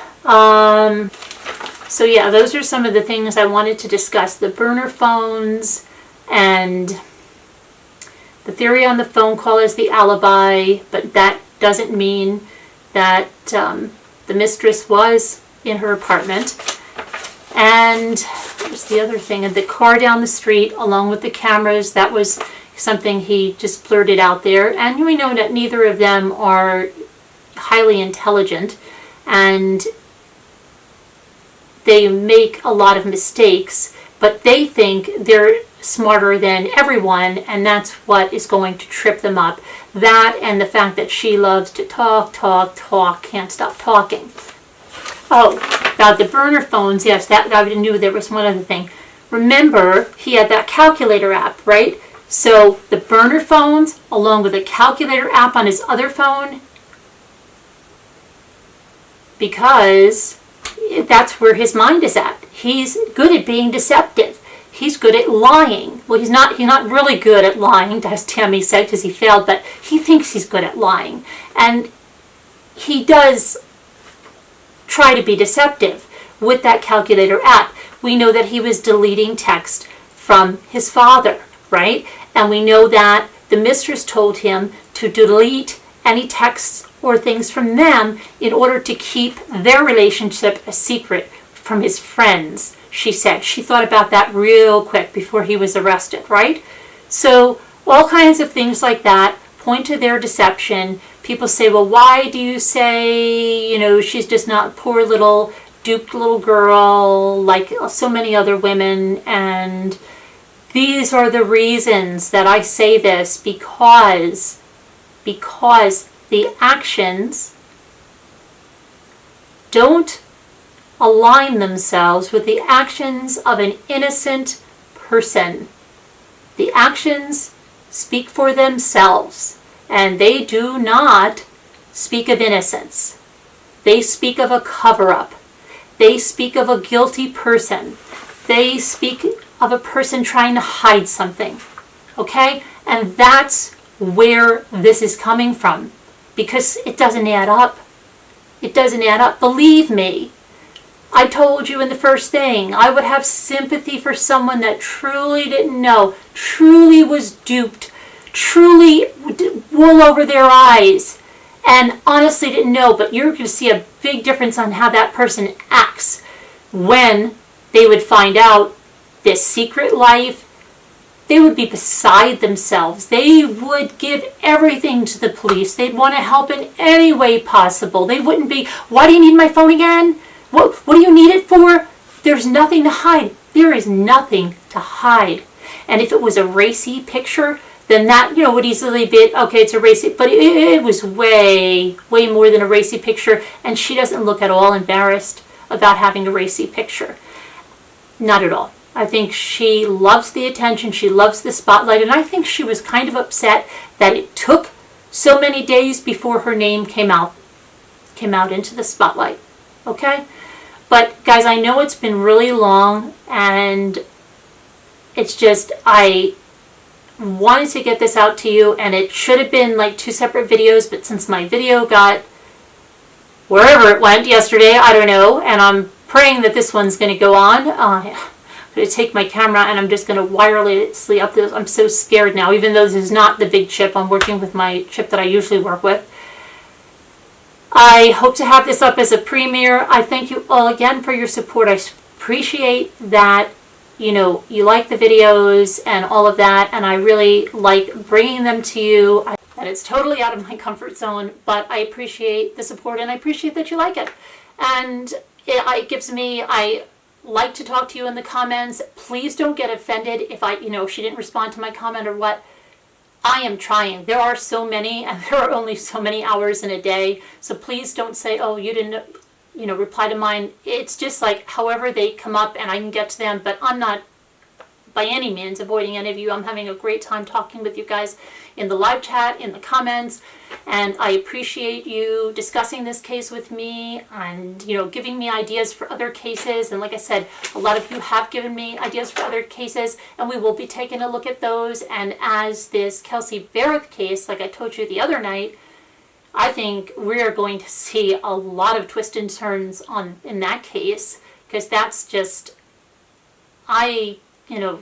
so yeah, those are some of the things I wanted to discuss, the burner phones and the theory on the phone call is the alibi, but that doesn't mean that the mistress was in her apartment. And what's the other thing? And the car down the street, along with the cameras, that was something he just blurted out there. And we know that neither of them are highly intelligent, and they make a lot of mistakes, but they think they're smarter than everyone, and that's what is going to trip them up. That and the fact that she loves to talk, can't stop talking. Oh, about the burner phones, yes, that I knew there was one other thing. Remember, he had that calculator app, right? So the burner phones, along with a calculator app on his other phone, because that's where his mind is at. He's good at being deceptive. He's good at lying. Well, he's not really good at lying, as Tammy said, because he failed, but he thinks he's good at lying. And he does try to be deceptive with that calculator app. We know that he was deleting text from his father, right? And we know that the mistress told him to delete any texts or things from them in order to keep their relationship a secret from his friends. She said she thought about that real quick before he was arrested, right? So all kinds of things like that point to their deception. People say, well, why do you say, she's just not poor little duped little girl like so many other women? And these are the reasons that I say this, because the actions don't align themselves with the actions of an innocent person. The actions speak for themselves, and they do not speak of innocence. They speak of a cover-up. They speak of a guilty person. They speak of a person trying to hide something. Okay? And that's where this is coming from, because it doesn't add up. It doesn't add up. Believe me. I told you in the first thing, I would have sympathy for someone that truly didn't know, truly was duped, truly wool over their eyes, and honestly didn't know. But you're going to see a big difference on how that person acts when they would find out this secret life. They would be beside themselves. They would give everything to the police. They'd want to help in any way possible. They wouldn't be, why do you need my phone again? What do you need it for? There's nothing to hide. There is nothing to hide. And if it was a racy picture, then that, would easily be, okay, it's a racy, but it was way, way more than a racy picture. And she doesn't look at all embarrassed about having a racy picture. Not at all. I think she loves the attention. She loves the spotlight. And I think she was kind of upset that it took so many days before her name came out. came out into the spotlight. Okay? But guys, I know it's been really long, and it's just, I wanted to get this out to you, and it should have been like 2 separate videos, but since my video got wherever it went yesterday, I don't know, and I'm praying that this one's going to go on. I'm going to take my camera and I'm just going to wirelessly up this. I'm so scared now, even though this is not the big chip. I'm working with my chip that I usually work with. I hope to have this up as a premiere. I thank you all again for your support. I appreciate that, you know, you like the videos and all of that, and I really like bringing them to you. And it's totally out of my comfort zone, but I appreciate the support and I appreciate that you like it. And it gives me, I like to talk to you in the comments. Please don't get offended if she didn't respond to my comment or what. I am trying. There are so many, and there are only so many hours in a day. So please don't say, oh, you didn't, reply to mine. It's just like however they come up and I can get to them, but I'm not by any means avoiding any of you. I'm having a great time talking with you guys in the live chat, in the comments, and I appreciate you discussing this case with me and, giving me ideas for other cases. And like I said, a lot of you have given me ideas for other cases, and we will be taking a look at those. And as this Kelsey Barrett case, like I told you the other night, I think we're going to see a lot of twists and turns in that case, because that's just, I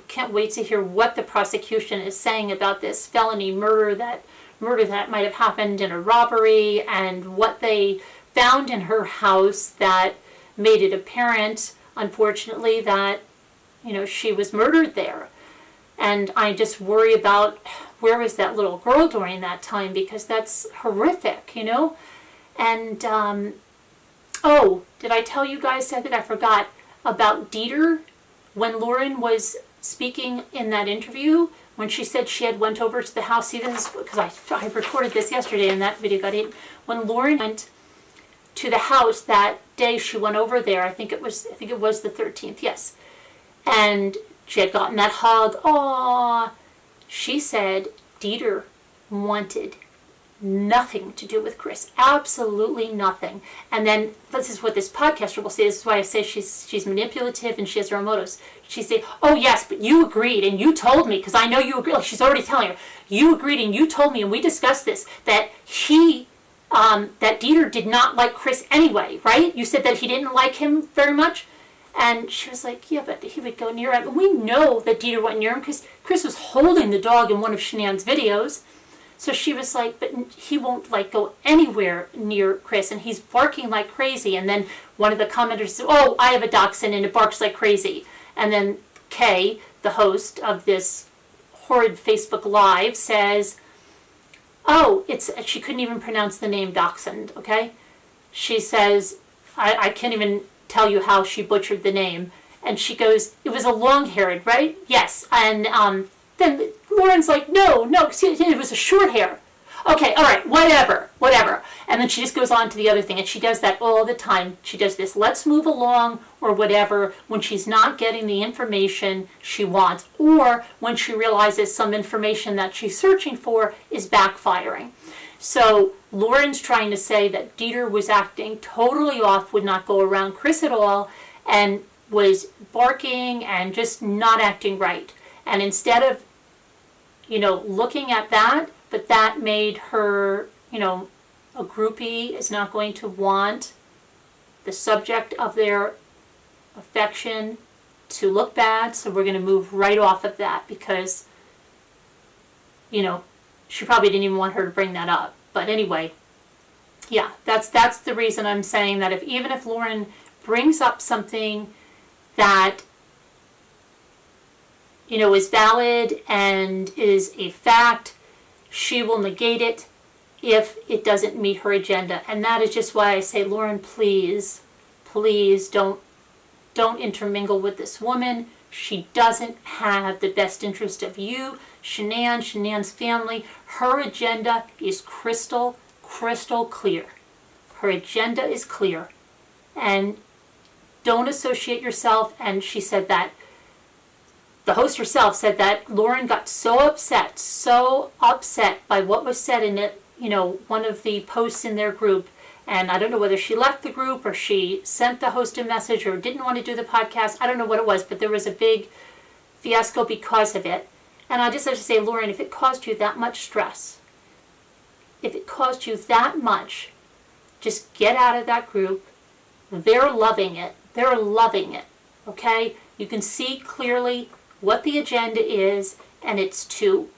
can't wait to hear what the prosecution is saying about this felony murder that might have happened in a robbery, and what they found in her house that made it apparent, unfortunately, that, she was murdered there. And I just worry about where was that little girl during that time, because that's horrific, And, oh, did I tell you guys, I think I forgot, about Dieter? When Lauren was speaking in that interview, when she said she had went over to the house, see this, because I recorded this yesterday and that video got in. When Lauren went to the house that day, she went over there. I think it was the 13th, yes. And she had gotten that hug. Aww. She said Dieter wanted nothing to do with Chris. Absolutely nothing. And then this is what this podcaster will say. This is why I say she's manipulative and she has her own motives. She say, oh yes, but you agreed and you told me, because I know you agreed. Like she's already telling her, you agreed and you told me and we discussed this, that that Dieter did not like Chris anyway, right? You said that he didn't like him very much. And she was like, yeah, but he would go near him. And we know that Dieter went near him because Chris was holding the dog in one of Shanann's videos. So she was like, but he won't go anywhere near Chris, and he's barking like crazy. And then one of the commenters said, oh, I have a dachshund and it barks like crazy. And then Kay, the host of this horrid Facebook Live, says, oh, she couldn't even pronounce the name dachshund, okay? She says, I can't even tell you how she butchered the name. And she goes, it was a long-haired, right? Yes. And then Lauren's like, no, it was a short hair. Okay, all right, whatever. And then she just goes on to the other thing, and she does that all the time. She does this, let's move along, or whatever, when she's not getting the information she wants, or when she realizes some information that she's searching for is backfiring. So Lauren's trying to say that Dieter was acting totally off, would not go around Chris at all, and was barking and just not acting right. And instead of looking at that, but that made her, a groupie is not going to want the subject of their affection to look bad, so we're going to move right off of that because, she probably didn't even want her to bring that up. But anyway, yeah, that's the reason I'm saying that even if Lauren brings up something that is valid and is a fact, she will negate it if it doesn't meet her agenda. And that is just why I say, Lauren, please don't intermingle with this woman. She doesn't have the best interest of you, Shanann's family. Her agenda is crystal clear. Her agenda is clear. And don't associate yourself, and she said that, the host herself said that Lauren got so upset by what was said in it, one of the posts in their group, And I don't know whether she left the group or she sent the host a message or didn't want to do the podcast. I don't know what it was, but there was a big fiasco because of it. And I just have to say, Lauren, if it caused you that much stress, if it caused you that much, just get out of that group. They're loving it. They're loving it. Okay? You can see clearly what the agenda is, and it's to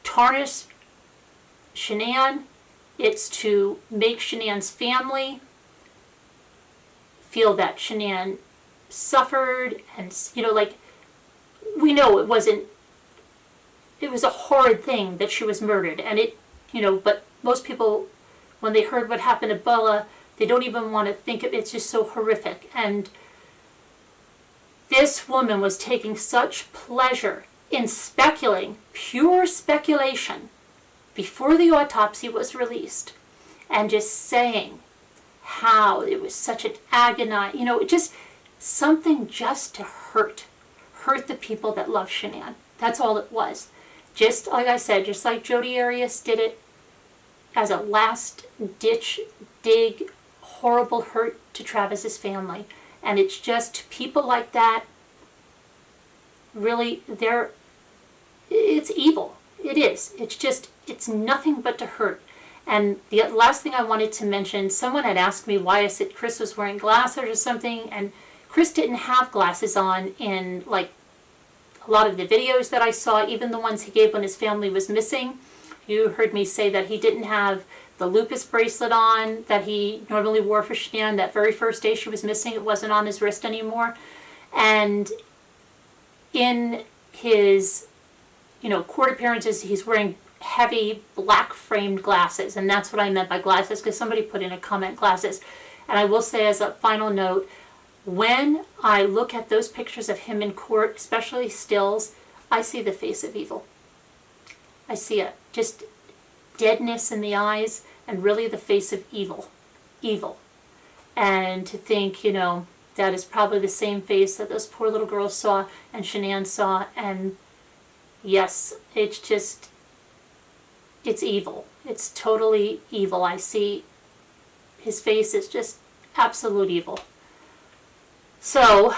tarnish Shanann. It's to make Shanann's family feel that Shanann suffered, and, you know, like, we know it was a horrid thing that she was murdered, and it, you know, but most people, when they heard what happened to Bella, they don't even want to think of it. It's just so horrific. And this woman was taking such pleasure in speculating, pure speculation, before the autopsy was released, and just saying how it was such an agonizing, you know, just something just to hurt the people that love Shanann. That's all it was. Just like I said, just like Jodi Arias did it as a last-ditch dig, horrible hurt to Travis's family. And it's just people like that, really, it's evil. It is. It's just, it's nothing but to hurt. And the last thing I wanted to mention, someone had asked me why I said Chris was wearing glasses or something, and Chris didn't have glasses on in, like, a lot of the videos that I saw, even the ones he gave when his family was missing. You heard me say that he didn't have the lupus bracelet on that he normally wore for Shanann. That very first day she was missing, it wasn't on his wrist anymore. And in his, you know, court appearances, he's wearing heavy black framed glasses. And that's what I meant by glasses, because somebody put in a comment, glasses. And I will say as a final note, when I look at those pictures of him in court, especially stills, I see the face of evil. I see it. Just deadness in the eyes, and really the face of evil. Evil. And to think, you know, that is probably the same face that those poor little girls saw and Shanann saw. And yes, it's just, it's evil. It's totally evil. I see his face is just absolute evil. So,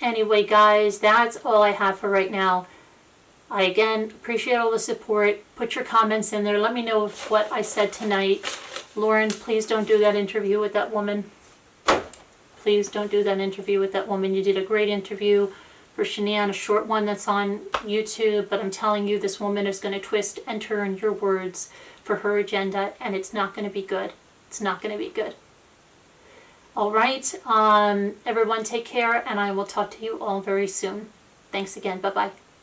anyway, guys, that's all I have for right now. I, again, appreciate all the support. Put your comments in there. Let me know if what I said tonight. Lauren, please don't do that interview with that woman. Please don't do that interview with that woman. You did a great interview for Shanann, a short one that's on YouTube, but I'm telling you, this woman is going to twist and turn your words for her agenda, and it's not going to be good. It's not going to be good. All right, everyone take care, and I will talk to you all very soon. Thanks again. Bye-bye.